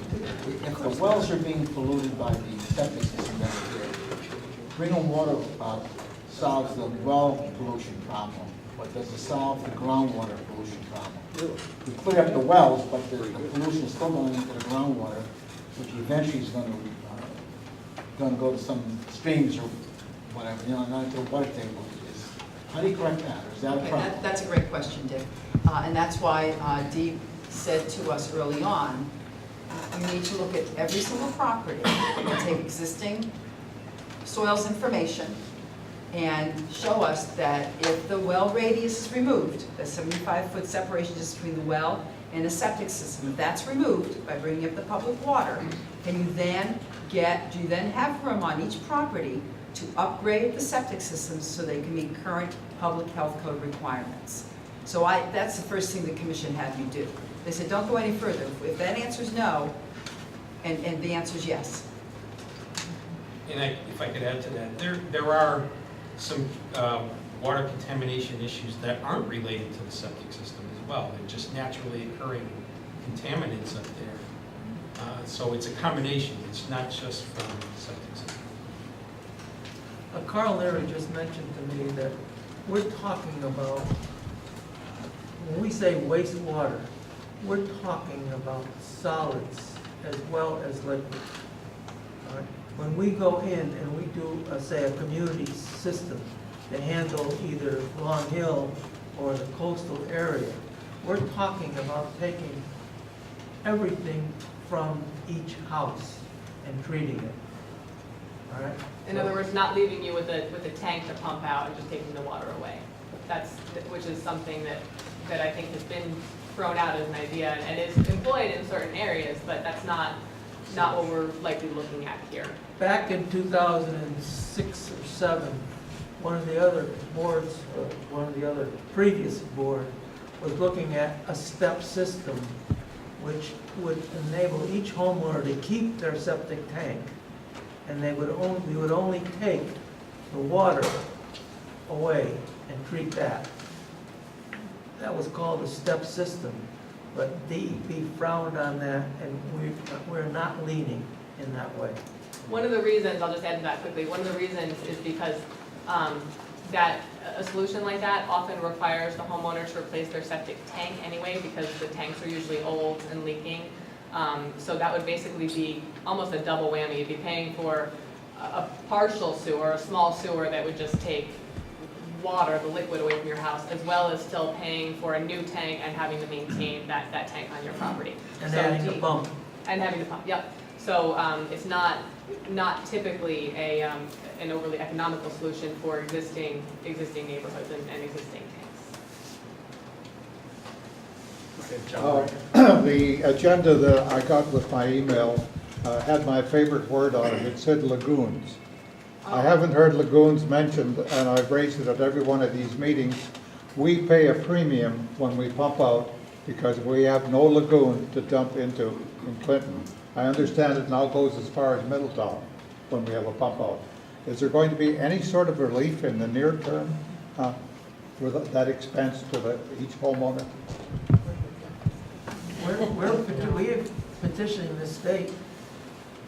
If the wells are being polluted by the septic system that's here, bringing water solves the well pollution problem, but does it solve the groundwater pollution problem? We clear up the wells, but the pollution is still going into the groundwater, which eventually is going to go to some streams or whatever, not into the water table. How do you correct that? Or is that a problem? That's a great question, Dick. And that's why Dee said to us early on, you need to look at every single property and take existing soils information and show us that if the well radius is removed, the 75-foot separation just between the well and the septic system, if that's removed by bringing up the public water, can you then do you then have room on each property to upgrade the septic systems so they can meet current public health code requirements? So that's the first thing the commission had me do. They said, don't go any further. If that answer is no, and the answer is yes. And if I could add to that, there are some water contamination issues that aren't related to the septic system as well. They're just naturally occurring contaminants up there. So it's a combination. It's not just from the septic system. Carl Leary just mentioned to me that we're talking about, when we say wastewater, we're talking about solids as well as liquids. All right? When we go in and we do, say, a community system to handle either Long Hill or the coastal area, we're talking about taking everything from each house and treating it. All right? In other words, not leaving you with a tank to pump out and just taking the water away. Which is something that I think has been thrown out as an idea and is employed in certain areas, but that's not what we're likely looking at here. Back in 2006 or 7, one of the other boards, one of the other previous board, was looking at a step system which would enable each homeowner to keep their septic tank, and we would only take the water away and treat that. That was called a step system, but DEP frowned on that, and we're not leaning in that way. One of the reasons, I'll just add to that quickly, one of the reasons is because that a solution like that often requires the homeowner to replace their septic tank anyway, because the tanks are usually old and leaking. So that would basically be almost a double whammy. You'd be paying for a partial sewer, a small sewer that would just take water, the liquid, away from your house, as well as still paying for a new tank and having to maintain that tank on your property. And having the pump. And having the pump, yep. So it's not typically an overly economical solution for existing neighborhoods and existing tanks. The agenda that I got with my email had my favorite word on it. It said lagoons. I haven't heard lagoons mentioned, and I've raised it at every one of these meetings. We pay a premium when we pump out because we have no lagoon to dump into in Clinton. I understand it now goes as far as Middletown when we have a pump out. Is there going to be any sort of relief in the near term for that expense to each homeowner? We have petitioning the state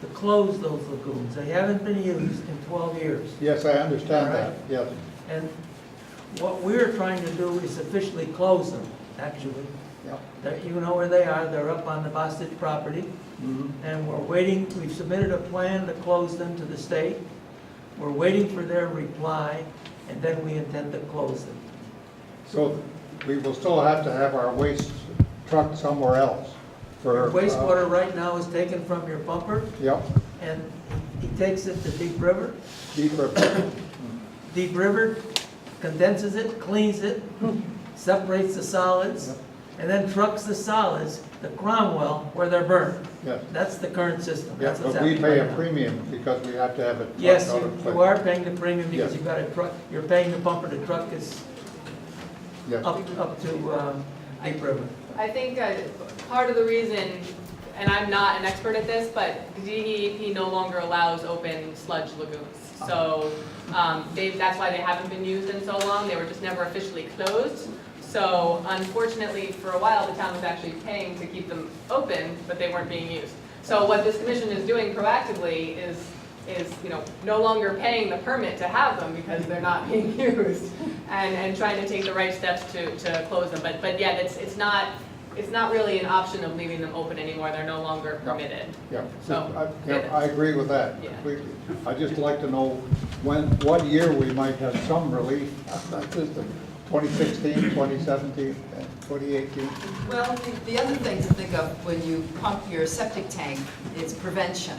to close those lagoons. They haven't been used in 12 years. Yes, I understand All that, right. yes. And what we're trying to do is officially close them, actually. Yeah. That you know where they are, they're up on the Bostitch property. And we're waiting, we've submitted a plan to close them to the state. We're waiting for their reply, and then we intend to close them. So we will still have to have our waste trucked somewhere else for... Wastewater right now is taken from your pumper, Yep, and he takes it to Deep River. deeper. Deep River condenses it, cleans it, separates the solids, and then trucks the solids to Cromwell where they're burned. Yes, That's the current system. yes, That's what's but we happening pay right a now. premium because we have to have it trucked Yes, out of you Clinton. are paying the premium because Yes. you've got a truck, you're paying the pumper to truck this Yes, up to Deep River. I think part of the reason, and I'm not an expert at this, but DEP no longer allows open sludge lagoons. So that's why they haven't been used in so long. They were just never officially closed. So unfortunately, for a while, the town was actually paying to keep them open, but they weren't being used. So what this commission is doing proactively is no longer paying the permit to have them because they're not being used, and trying to take the right steps to close them. But yeah, it's not really an option of leaving them open anymore. They're no longer permitted. yeah. So, I agree with that Yeah. completely. I'd just like to know what year we might have some relief of that system. 2016, 2017, 2018? Well, the other thing to think of when you pump your septic tank is prevention.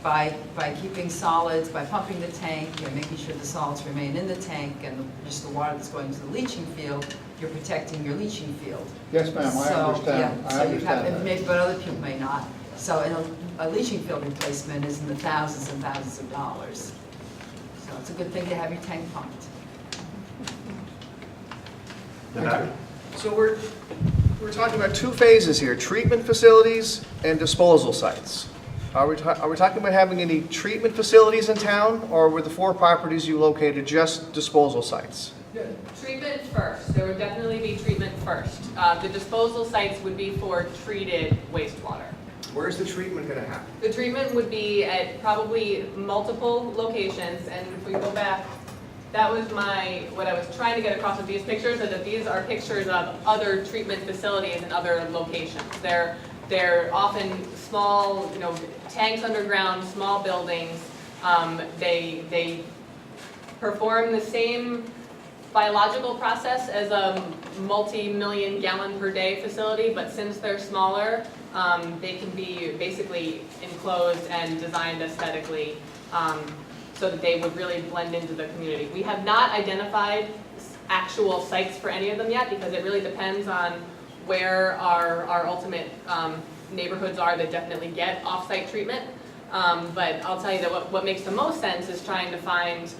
By keeping solids, by pumping the tank, you're making sure the solids remain in the tank and just the water that's going to the leaching field, you're protecting your leaching field. Yes, ma'am, I understand. I understand that. Maybe, but other people may not. So a leaching field replacement is in the thousands and thousands of dollars. So it's a good thing to have your tank pumped. So we're talking about two phases here, treatment facilities and disposal sites. Are we talking about having any treatment facilities in town, or were the 4 properties you located just disposal sites? Treatment first. There would definitely be treatment first. The disposal sites would be for treated wastewater. Where's the treatment going to happen? The treatment would be at probably multiple locations, and if we go back, that was what I was trying to get across with these pictures, is that these are pictures of other treatment facilities and other locations. They're often small, tanks underground, small buildings. They perform the same biological process as a multi-million gallon per day facility, but since they're smaller, they can be basically enclosed and designed aesthetically so that they would really blend into the community. We have not identified actual sites for any of them yet because it really depends on where our ultimate neighborhoods are that definitely get off-site treatment. But I'll tell you that what makes the most sense is trying to find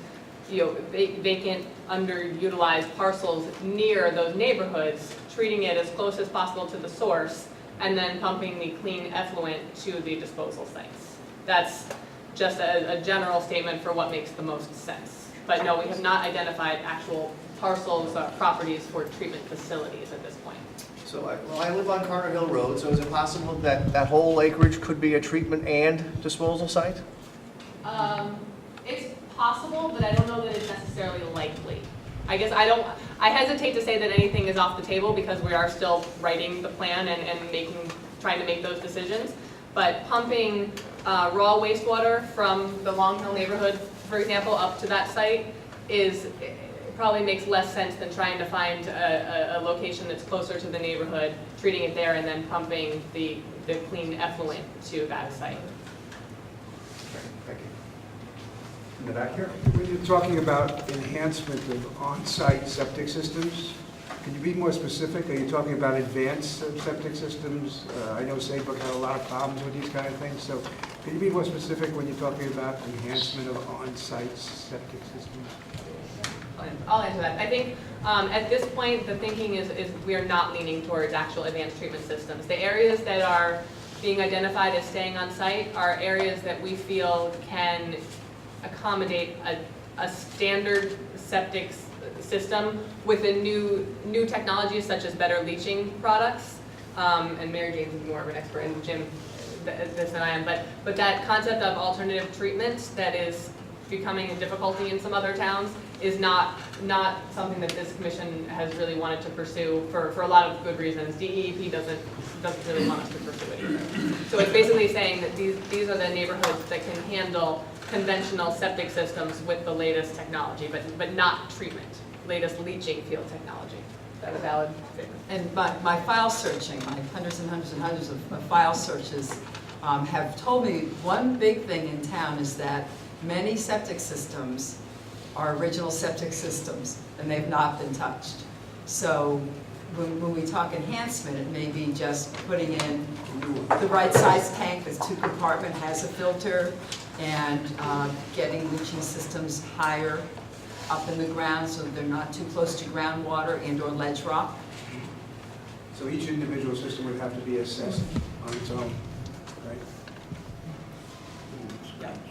vacant, underutilized parcels near those neighborhoods, treating it as close as possible to the source, and then pumping the clean effluent to the disposal sites. That's just a general statement for what makes the most sense. But no, we have not identified actual parcels or properties for treatment facilities at this point. So I live on Carter Hill Road, so is it possible that that whole acreage could be a treatment and disposal site? It's possible, but I don't know that it's necessarily likely. I guess I hesitate to say that anything is off the table because we are still writing the plan and trying to make those decisions. But pumping raw wastewater from the Long Hill neighborhood, for example, up to that site probably makes less sense than trying to find a location that's closer to the neighborhood, treating it there, and then pumping the clean effluent to that site. Thank you. In the back here? When you're talking about enhancement of on-site septic systems, Could you be more specific? Are you talking about advanced septic systems? I know Saybrook had a lot of problems with these kind of things, so could you be more specific when you're talking about enhancement of on-site septic systems? I'll answer that. I think at this point, the thinking is we are not leaning towards actual advanced treatment systems. The areas that are being identified as staying on site are areas that we feel can accommodate a standard septic system with a new technologies such as better leaching products. And Mary Jane's more of an expert in Jim this than I am, but that concept of alternative treatment that is becoming a difficulty in some other towns is not something that this commission has really wanted to pursue for a lot of good reasons. DEEP doesn't really want us to pursue it either. So it's basically saying that these are the neighborhoods that can handle conventional septic systems with the latest technology, but not treatment, latest leaching field technology. Is that a valid statement? And my file searching, my hundreds and hundreds and hundreds of file searches have told me one big thing in town is that many septic systems are original septic systems and they've not been touched. So when we talk enhancement, it may be just putting in the right size tank that's 2-compartment, has a filter, and getting leaching systems higher up in the ground so that they're not too close to groundwater and or ledge rock. So each individual system would have to be assessed on its own, right?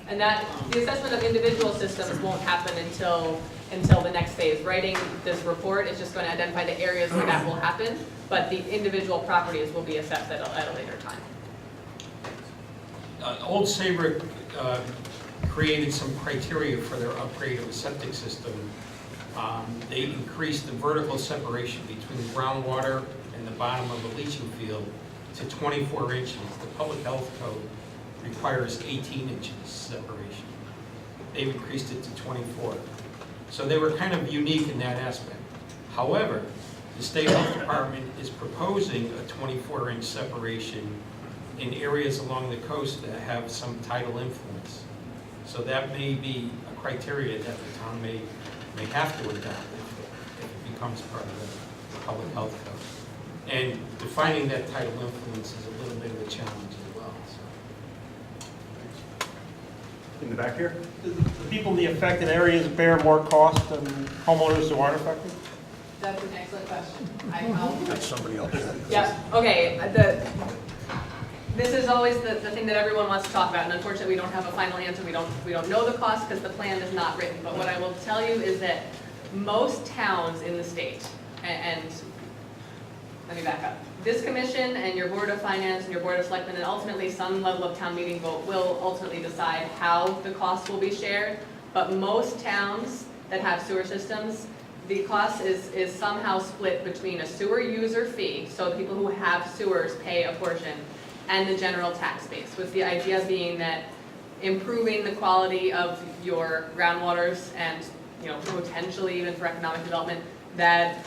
And that the assessment of individual systems won't happen until the next phase. Writing this report is just going to identify the areas where that will happen, but the individual properties will be assessed at a later time. Old Saybrook created some criteria for their upgrade of a septic system. They increased the vertical separation between the groundwater and the bottom of the leaching field to 24 inches. The public health code requires 18 inches separation. They've increased it to 24. So they were kind of unique in that aspect. However, the state health department is proposing a 24-inch separation in areas along the coast that have some tidal influence. So that may be a criteria that the town may have to adopt if it becomes part of the public health code. And defining that tidal influence is a little bit of a challenge as well. So. In the back here? Do the people in the affected areas bear more cost than homeowners who aren't affected? That's an excellent question. That's somebody else. Yeah, okay. This is always the thing that everyone wants to talk about, and unfortunately we don't have a final answer. We don't know the cost because the plan is not written. But what I will tell you is that most towns in the state, and let me back up. This commission and your Board of Finance and your Board of Selectmen and ultimately some level of town meeting vote will ultimately decide how the cost will be shared. But most towns that have sewer systems, the cost is somehow split between a sewer user fee, so the people who have sewers pay a portion, and the general tax base, with the idea being that improving the quality of your groundwaters and potentially even for economic development, that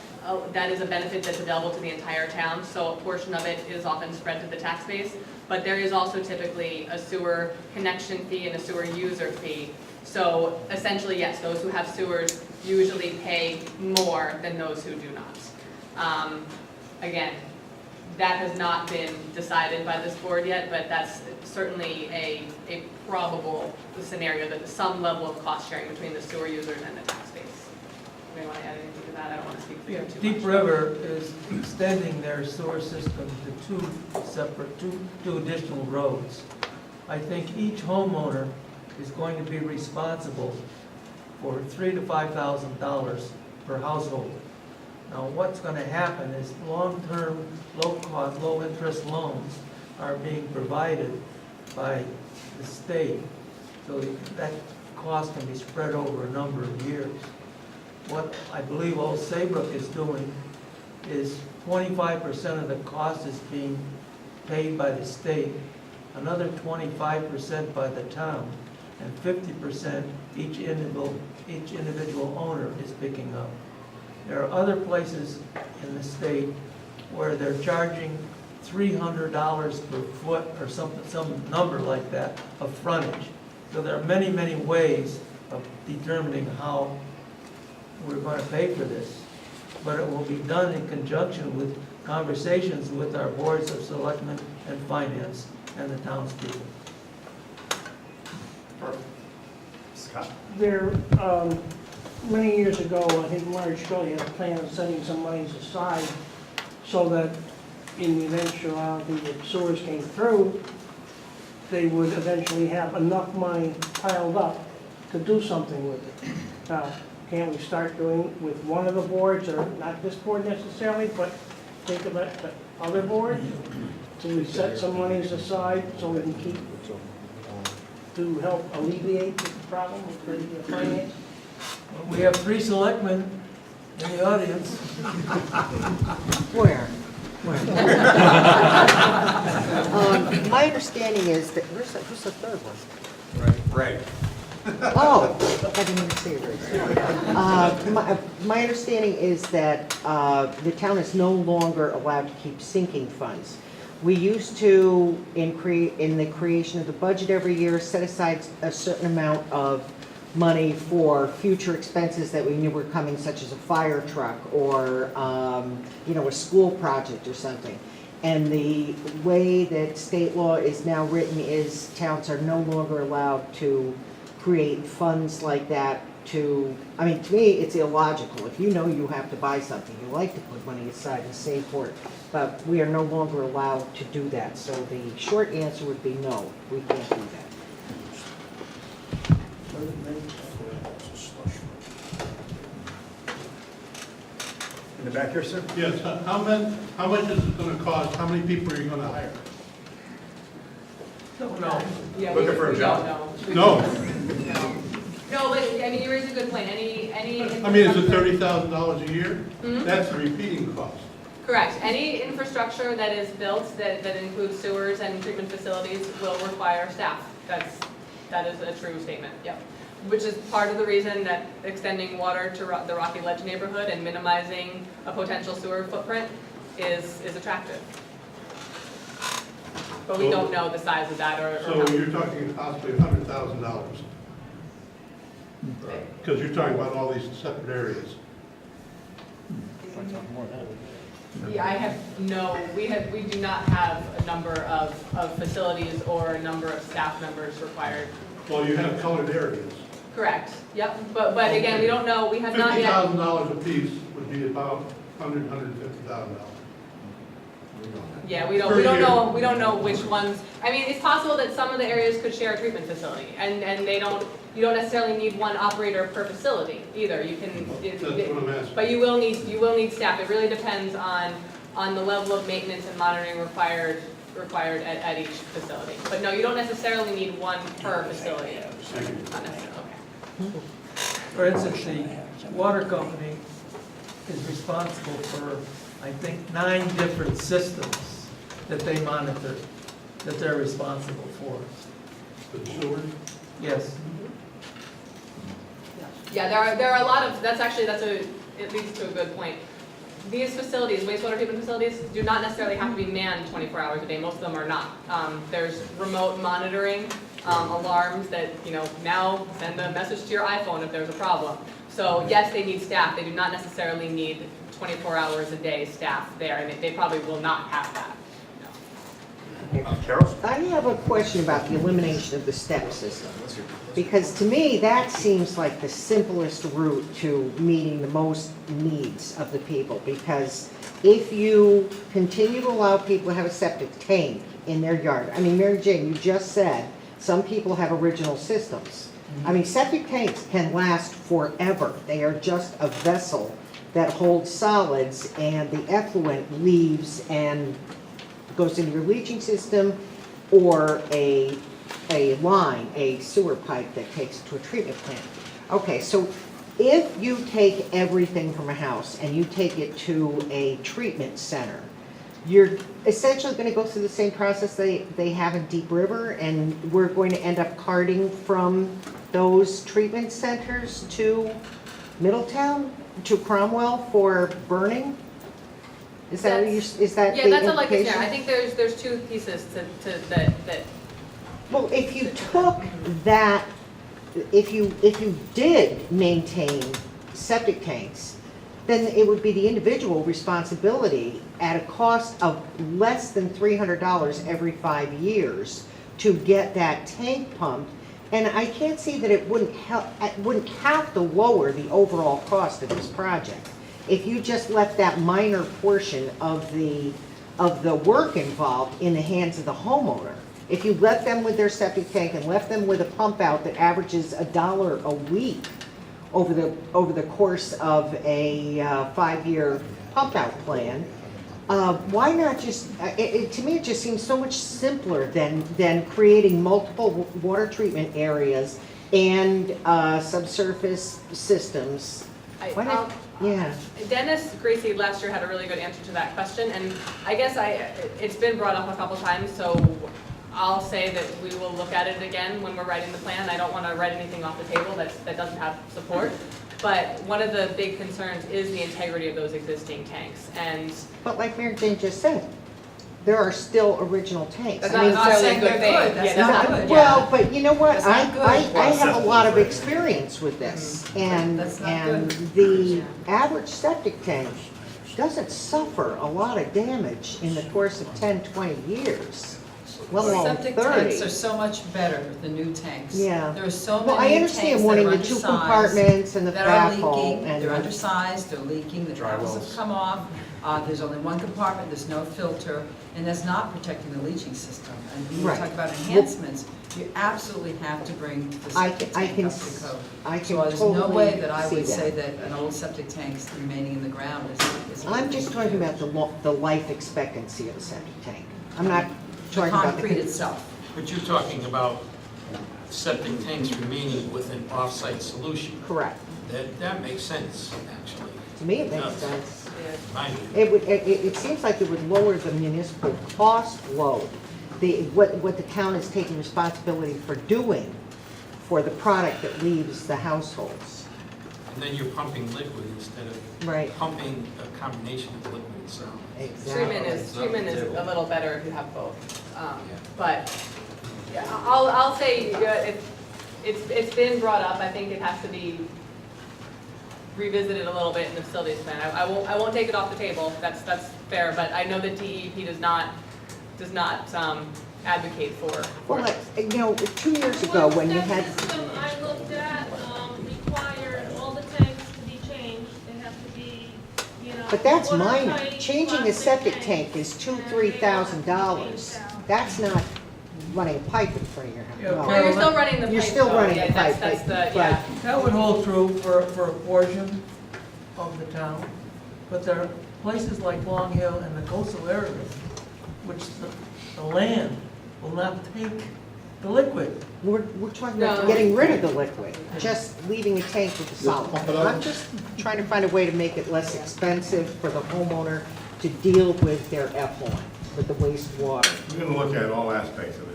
is a benefit that's available to the entire town, so a portion of it is often spread to the tax base. But there is also typically a sewer connection fee and a sewer user fee. So essentially, yes, those who have sewers usually pay more than those who do not. Again, that has not been decided by this board yet, but that's certainly a probable scenario that some level of cost sharing between the sewer users and the tax base. Anybody want to add anything to that? I don't want to speak for you too much. Deep River is extending their sewer system to two additional roads. I think each homeowner is going to be responsible for $3,000 to $5,000 per household. Now, what's going to happen is long-term, low-cost, low-interest loans are being provided by the state, so that cost can be spread over a number of years. What I believe Old Saybrook is doing is 25% of the cost is being paid by the state, another 25% by the town, and 50% each individual owner is picking up. There are other places in the state where they're charging $300 per foot or some number like that of frontage. So there are many, many ways of determining how we're going to pay for this. but it will be done in conjunction with conversations with our boards of selectmen and finance and the townspeople. Scott? There, many years ago, I think Marge Shelley had a plan of setting some monies aside so that in the eventuality that sewers came through, they would eventually have enough money piled up to do something with it. Now, can we start doing with one of the boards, or not this board necessarily, but think about the other board? Do we set some monies aside so we can keep, to help alleviate the problem with the finance? We have 3 selectmen in the audience. Where? My understanding is that, who's the third one? Right. Oh, I didn't even see it. My understanding is that the town is no longer allowed to keep sinking funds. We used to, in the creation of the budget every year, set aside a certain amount of money for future expenses that we knew were coming, such as a fire truck or, a school project or something. And the way that state law is now written is towns are no longer allowed to create funds like that to me, it's illogical. If you know you have to buy something, you like to put money aside and save for it. But we are no longer allowed to do that. So the short answer would be no, we can't do that. In the back here, sir? Yes, how much is it gonna cost? How many people are you gonna hire? Don't know. Yeah, Looking for a we job. don't know. No. No, but, you raise a good point. Any. I mean, is it $30,000 a year? Mhm. That's the repeating cost. Correct. Any infrastructure that is built that includes sewers and treatment facilities will require staff. That is a true statement, yep. Which is part of the reason that extending water to the Rocky Ledge neighborhood and minimizing a potential sewer footprint is attractive. But we don't know the size of that or So you're talking possibly $100,000. Because you're talking about all these separate areas. Yeah, we do not have a number of facilities or a number of staff members required. Well, you have colored areas. Correct, yep, but again, we don't know, we have not yet. $50,000 a piece would be about $150,000. Yeah, we don't know which ones. I mean, it's possible that some of the areas could share a treatment facility, and you don't necessarily need one operator per facility either. You can, That's what I'm asking. but you will need staff. It really depends on the level of maintenance and monitoring required at each facility. But no, you don't necessarily need one per facility. Not necessarily, okay. For instance, the water company is responsible for, I think, 9 different systems that they monitor, that they're responsible for. The sewers? Yes. Yeah, there are a lot of, it leads to a good point. These facilities, wastewater treatment facilities, do not necessarily have to be manned 24 hours a day. Most of them are not. There's remote monitoring, alarms that, now send a message to your iPhone if there's a problem. So yes, they need staff. They do not necessarily need 24 hours a day staff there, and they probably will not have that. Carol? I have a question about the elimination of the step system. Because to me, that seems like the simplest route to meeting the most needs of the people. Because if you continue to allow people to have a septic tank in their yard, I mean, Mary Jane, you just said some people have original systems. I mean, septic tanks can last forever. They are just a vessel that holds solids, and the effluent leaves and goes into your leaching system, or a line, a sewer pipe that takes it to a treatment plant. Okay, so if you take everything from a house and you take it to a treatment center, you're essentially going to go through the same process they have in Deep River, and we're going to end up carting from those treatment centers to Middletown, to Cromwell for burning? Is that the Yeah, that's a likely implication? scenario. I think there's 2 pieces to that. Well, if you took that, if you did maintain septic tanks, then it would be the individual responsibility at a cost of less than $300 every 5 years to get that tank pumped. And I can't see that it wouldn't have to lower the overall cost of this project. If you just left that minor portion of the work involved in the hands of the homeowner. If you left them with their septic tank and left them with a pump out that averages $1 a week over the course of a 5-year pump out plan, why not just, to me it just seems so much simpler than creating multiple water treatment areas and subsurface systems. Why not? Yeah. Dennis Gracie last year had a really good answer to that question, and I guess it's been brought up a couple times, so I'll say that we will look at it again when we're writing the plan. I don't want to write anything off the table that doesn't have support. But one of the big concerns is the integrity of those existing tanks. But like Mary Jane just said, there are still original tanks. That's not necessarily a good thing. That's not good. Well, but you know what? That's not good. I have a lot of experience with this. And That's not good. the average septic tank doesn't suffer a lot of damage in the course of 10, 20 years. Well, Septic 30. tanks are so much better than new tanks. Yeah. There are so Well, I many understand tanks that wanting are the 2 undersized, compartments and the that are backhoe leaking, and they're the- undersized, they're leaking, the valves have come off, there's only one compartment, there's no filter, and that's not protecting the leaching system. And when you Right. talk about enhancements, you absolutely have to bring the I septic can- tank up to code. I can So there's no totally way that I see would that. say that an old septic tank remaining in the ground is. I'm just talking about the life expectancy of a septic tank. I'm not The talking about concrete itself. But you're talking about septic tanks remaining with an off-site solution. Correct. That makes sense, actually. To me, it makes does. sense. Mind you. It seems like it would lower the municipal cost load, what the town is taking responsibility for doing for the product that leaves the households. And then you're pumping liquid instead of Right. pumping a combination of liquid and solid. Exactly. Treatment is a little better if you have both. But yeah, I'll say it's been brought up. I think it has to be revisited a little bit in the facilities plan. I won't take it off the table. That's fair. But I know that DEP does not advocate for. Well, 2 years ago when you had, One system I looked at required all the tanks to be changed. They have to be, but that's minor. watertight Changing a plastic septic tanks. tank is $2,000-3,000. That's not running a pipe in front of your house. Yeah, No. No, you're still running the pipe. You're still though. running Yeah, the pipe, That's but- yeah. That would hold true for a portion of the town, but there are places like Long Hill and the coastal areas, which the land will not take the liquid. We're talking about No. getting rid of the liquid, just leaving a tank with the solid. pump it out? I'm just trying to find a way to make it less expensive for the homeowner to deal with their effluent, with the wastewater. We're gonna look at all aspects of it.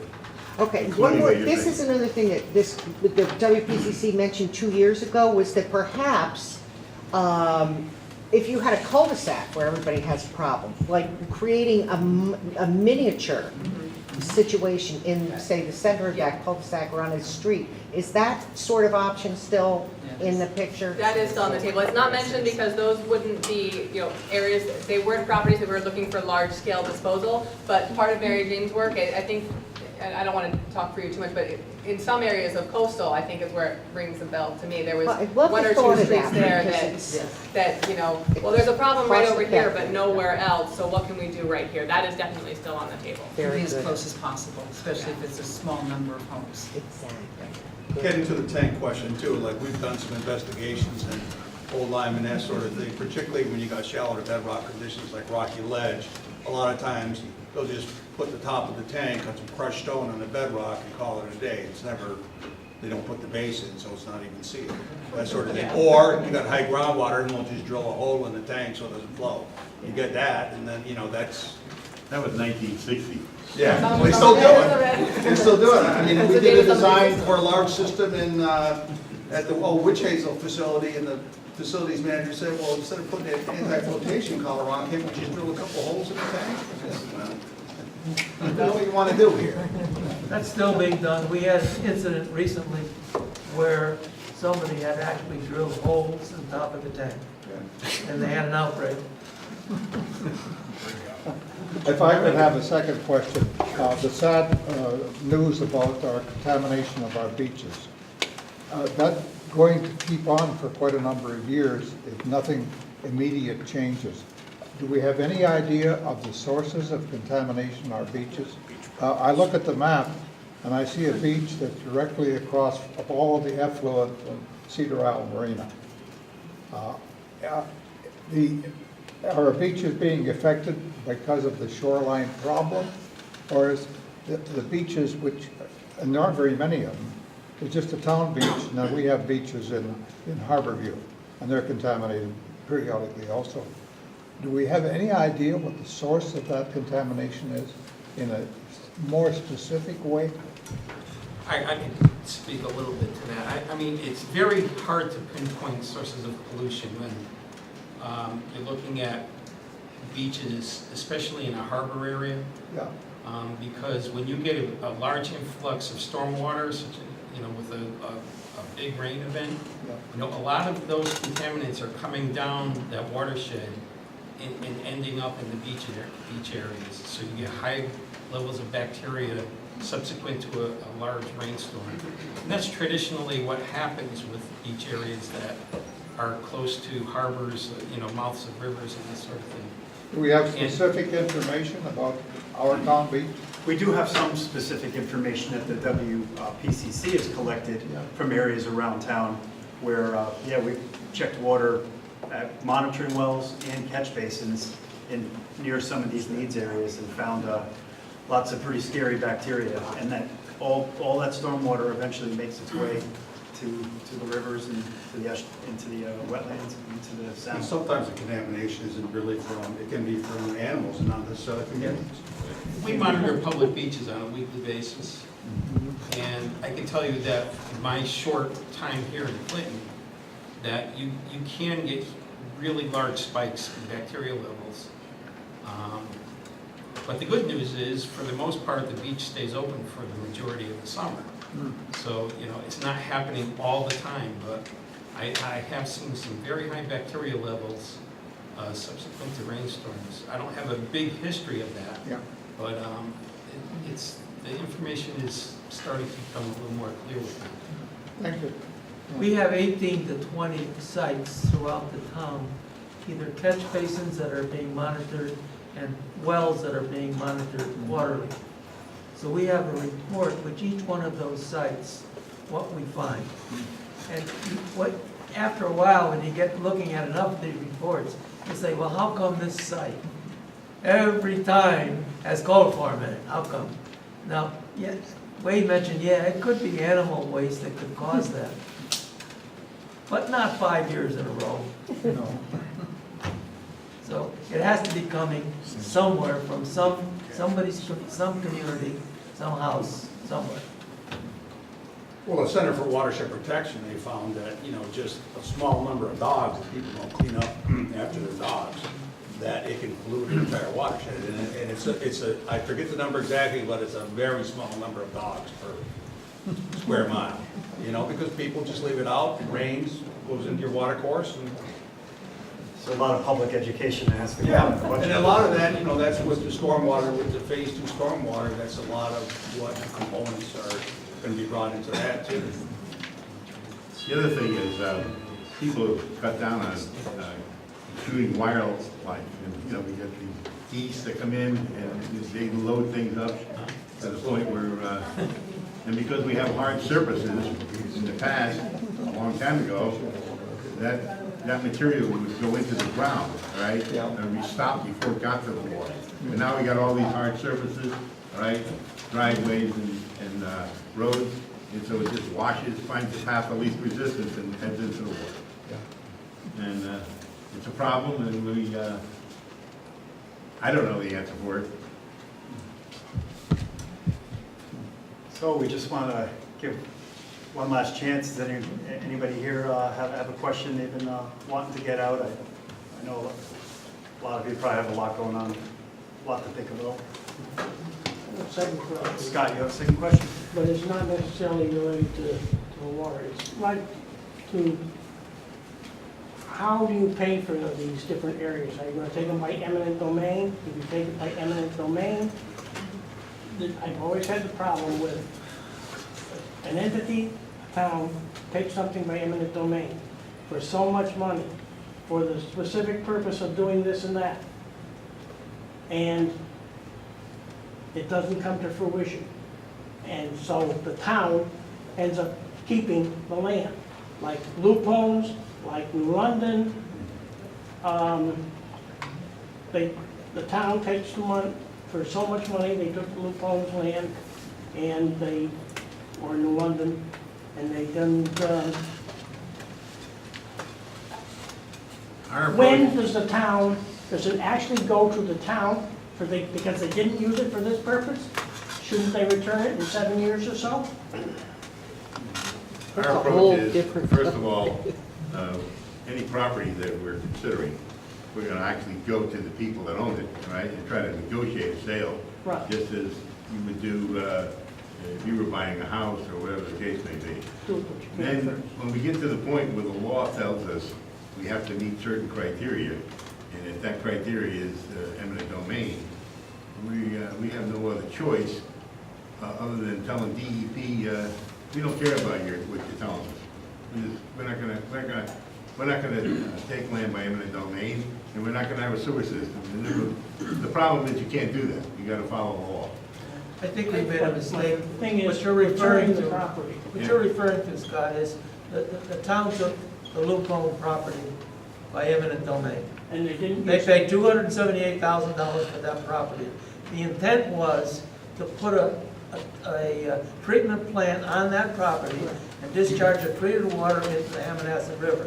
Okay, one Including more, what you're this saying. is another thing that the WPCC mentioned 2 years ago, was that perhaps, if you had a cul-de-sac where everybody has a problem, like creating a miniature situation in, say, the center of that cul-de-sac or on a street, is that sort of option still in the picture? That is still on the table. It's not mentioned because those wouldn't be, areas, they weren't properties that we were looking for large-scale disposal, but part of Mary Jane's work, I think, and I don't want to talk for you too much, but in some areas of coastal, I think is where it rings a bell to me. There was Well, I'd love one the or thought two of streets that, there because that, well, there's a problem right over here, but Cost-effective. nowhere else, so what can we do right here? That is definitely still on the table. To Very be as good. close as possible, especially if it's a small number of homes. Exactly. Getting to the tank question too, like we've done some investigations in Old Lyme and that sort of thing, particularly when you got shallower bedrock conditions like rocky ledge. A lot of times, they'll just put the top of the tank on some crushed stone on the bedrock and call it a day. It's never, they don't put the base in, so it's not even sealed, that sort of thing. Or you got high groundwater and they'll just drill a hole in the tank so it doesn't flow. You get that, and then, that's. That was 1960. Yeah, they still do it. They still do it. I mean, we did a design for a large system in, at the old Witch Hazel facility, and the facilities manager said, well, instead of putting an anti-flotation collar on, can't we just drill a couple holes in the tank? I said, well, that's what you want to do here. That's still being done. We had an incident recently where somebody had actually drilled holes in the top of the tank. and they had an outbreak. If I could have a second question, the sad news about our contamination of our beaches. That's going to keep on for quite a number of years if nothing immediate changes. Do we have any idea of the sources of contamination on our beaches? I look at the map and I see a beach that's directly across of all the effluent from Cedar Isle Marina. Are our beaches being affected because of the shoreline problem? Or is the beaches, which, and there aren't very many of them, it's just a town beach. Now we have beaches in Harborview, and they're contaminated periodically also. Do we have any idea what the source of that contamination is in a more specific way? I can speak a little bit to that. I mean, it's very hard to pinpoint sources of pollution when you're looking at beaches, especially in a harbor area. Yeah. Because when you get a large influx of stormwater, such as, with a big rain event, a lot of those contaminants are coming down that watershed and ending up in the beach areas. So you get high levels of bacteria subsequent to a large rainstorm. And that's traditionally what happens with beach areas that are close to harbors, mouths of rivers and that sort of thing. Do we have specific information about our town beach? We do have some specific information that the WPCC has collected from areas around town where, we've checked water at monitoring wells and catch basins near some of these needs areas and found lots of pretty scary bacteria, and that all that storm water eventually makes its way to the rivers and into the wetlands, into the sound. And sometimes the contamination isn't really it can be from animals and not necessarily from humans. We monitor public beaches on a weekly basis, and I can tell you that in my short time here in Clinton, that you can get really large spikes in bacteria levels. But the good news is, for the most part, the beach stays open for the majority of the summer. So, it's not happening all the time, but I have seen some very high bacteria levels subsequent to rainstorms. I don't have a big history of that, but the information is starting to become a little more clear with me. Thank you. We have 18 to 20 sites throughout the town, either catch basins that are being monitored and wells that are being monitored quarterly. So we have a report with each one of those sites, what we find. And after a while, when you get looking at enough of these reports, you say, well, how come this site every time has coliform in it? How come? Now, Wade mentioned, it could be animal waste that could cause that. But not 5 years in a row. So it has to be coming somewhere from some community, some house, somewhere. Well, the Center for Watershed Protection, they found that, just a small number of dogs, if people don't clean up after their dogs, that it can pollute an entire watershed. And it's a, I forget the number exactly, but it's a very small number of dogs per square mile. Because people just leave it out, it rains, goes into your water course, and So a lot of public education has to go. and a lot of that, that's with the stormwater, with the phase 2 stormwater, that's a lot of what the components are going to be brought into that too. The other thing is, people have cut down on shooting wildlife, and we get the geese that come in and they load things up to the point where, and because we have hard surfaces in the past, a long time ago, that material would go into the ground, right? And we stopped before it got to the water. But now we got all these hard surfaces, right? Driveways and roads, and so it just washes, finds the path of least resistance and heads into the water. And it's a problem, and I don't know the answer for it. So we just want to give one last chance. Does anybody here have a question they've been wanting to get out? I know a lot of you probably have a lot going on, a lot to think about. Second question. Scott, you have a second question? But it's not necessarily related to the water. It's like to how do you pay for these different areas? Are you gonna take them by eminent domain? If you take it by eminent domain, I've always had the problem with an entity, a town, takes something by eminent domain for so much money, for the specific purpose of doing this and that, and it doesn't come to fruition. And so the town ends up keeping the land, like Loop Homes, like New London. The town takes the money, for so much money, they took the Loop Homes land, and they, or New London, and they didn't, when does the town, does it actually go to the town because they didn't use it for this purpose? Shouldn't they return it in 7 years or so? Our approach is, first of all, any property that we're considering, we're gonna actually go to the people that own it, right? And try to negotiate a sale. Right. Just as you would do if you were buying a house or whatever the case may be. Then, when we get to the point where the law tells us we have to meet certain criteria, and if that criteria is eminent domain, we have no other choice other than telling DEP, we don't care about what you're telling us. We're not gonna take land by eminent domain, and we're not gonna have a sewer system. And the problem is you can't do that. You gotta follow the law. I think we made a mistake. Thing is, What you're referring the to, property. what you're referring to, Scott, is the town took the Loop Home property by eminent domain. And they didn't. They paid $278,000 for that property. The intent was to put a treatment plant on that property and discharge the treated water into the Ammonasset River.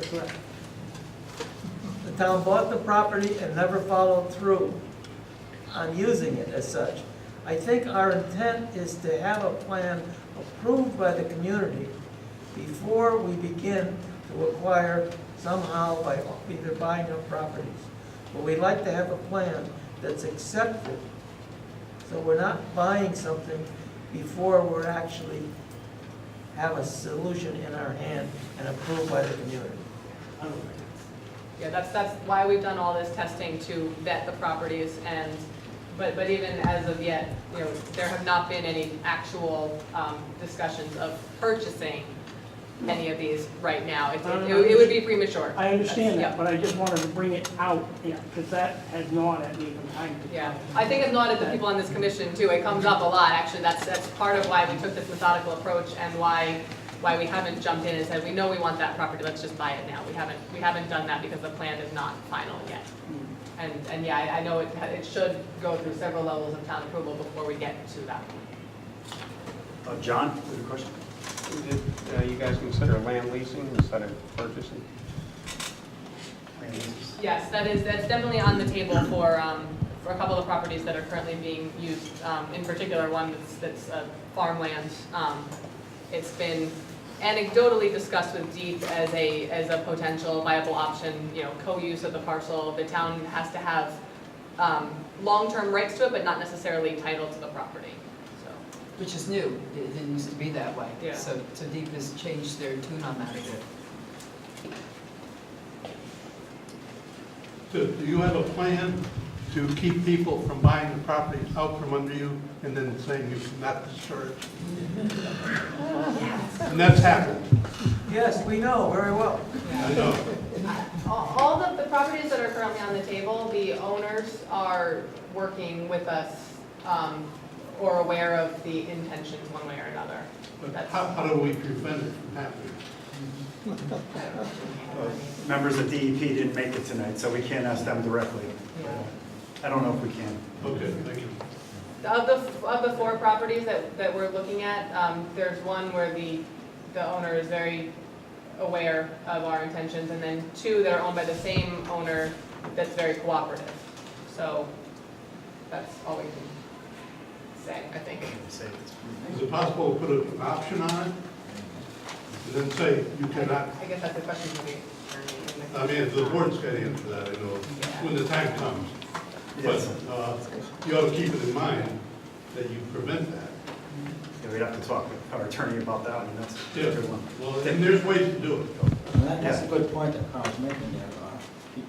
The town bought the property and never followed through on using it as such. I think our intent is to have a plan approved by the community before we begin to acquire somehow by either buying up properties. But we'd like to have a plan that's accepted, so we're not buying something before we're actually have a solution in our hand and approved by the community. Yeah, that's why we've done all this testing to vet the properties, and but even as of yet, there have not been any actual discussions of purchasing any of these right now. It would be premature. I understand that, Yeah. but I just wanted to bring it out, because that has gnawed at me from time to time. Yeah, I think it's not at the people on this commission too. It comes up a lot, actually. That's part of why we took this methodical approach and why we haven't jumped in and said, we know we want that property, let's just buy it now. We haven't done that because the plan is not final yet. And yeah, I know it should go through several levels of town approval before we get to that point. John, you have a question? Did you guys consider land leasing instead of purchasing? Yes, that's definitely on the table for a couple of properties that are currently being used. In particular, one that's farmland. It's been anecdotally discussed with DEEP as a potential viable option. Co-use of the parcel. The town has to have long-term rights to it, but not necessarily title to the property. Which is new. It didn't used to be that way. Yeah. So DEEP has changed their tune on that a bit. So do you have a plan to keep people from buying the property out from under you and then saying you cannot discharge? And that's happened. Yes, we know very well. I know. All the properties that are currently on the table, the owners are working with us or aware of the intentions one way or another. But how do we prevent it from happening? Members of DEP didn't make it tonight, so we can't ask them directly. I don't know if we can. Okay, thank you. Of the four properties that we're looking at, there's one where the owner is very aware of our intentions, and then two that are owned by the same owner that's very cooperative. So that's all we can say, I think. Is it possible to put an option on it? And then say you cannot, I guess that's a question for the I mean, the board's got to answer that, I know, when the time comes. But you ought to keep it in mind that you prevent that. Yeah, we'd have to talk with our attorney about that one, that's a good one. Well, and there's ways to do it. That's a good point that Carl's making there.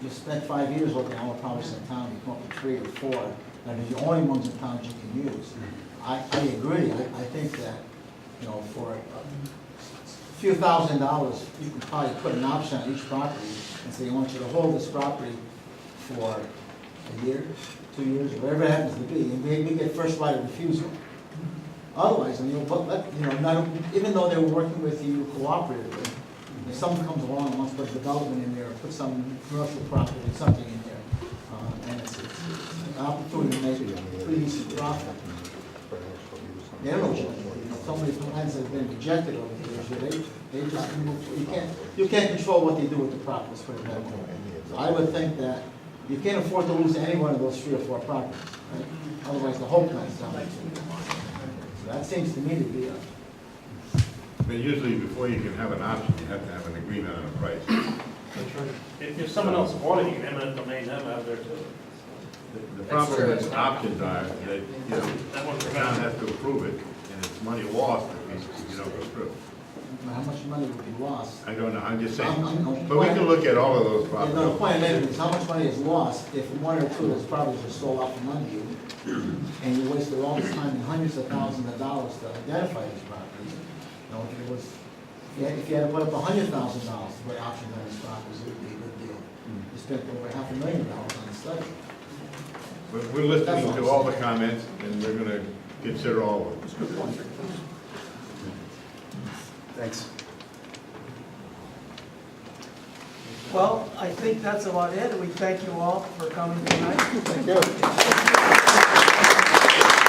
You spent 5 years looking at all the projects in town, you come up with 3 or 4, that are the only ones in town that you can use. I agree, I think that, you know, for a few $1,000s, you could probably put an option on each property and say, I want you to hold this property for a year, 2 years, whatever it happens to be, and maybe get first right of refusal. Otherwise, I mean, even though they were working with you cooperatively, if someone comes along and wants to put development in there, or put some commercial property or something in there, and it's an opportunity to make a pretty decent profit. They don't know what you know, so many plans have been rejected over the years, where they just move, you can't control what they do with the properties, put it that way. So I would think that you can't afford to lose any one of those 3 or 4 properties, right? Otherwise, the whole plan's down. So that seems to me to be a. But usually, before you can have an option, you have to have an agreement on a price. If someone else wanted, you can eminent domain them out there too. The problem with options are that, you know, the town has to approve it, and it's money lost if you don't go through. How much money would be lost? I don't know, I'm just saying, I'm- but we can look at all of those Yeah, no, the properties. point I'm making is how much money is lost if 1 or 2 of those properties are sold off from under you, and you wasted all this time and hundreds of thousands of dollars to identify these properties. You know, if you had to put up $100,000 to put options on these properties, it would be a good deal. You spent over $500,000 on the study. We're listening to all the comments, and we're gonna consider all of them. That's a good point. Thanks. Well, I think that's about it. We thank you all for coming tonight. Thank you.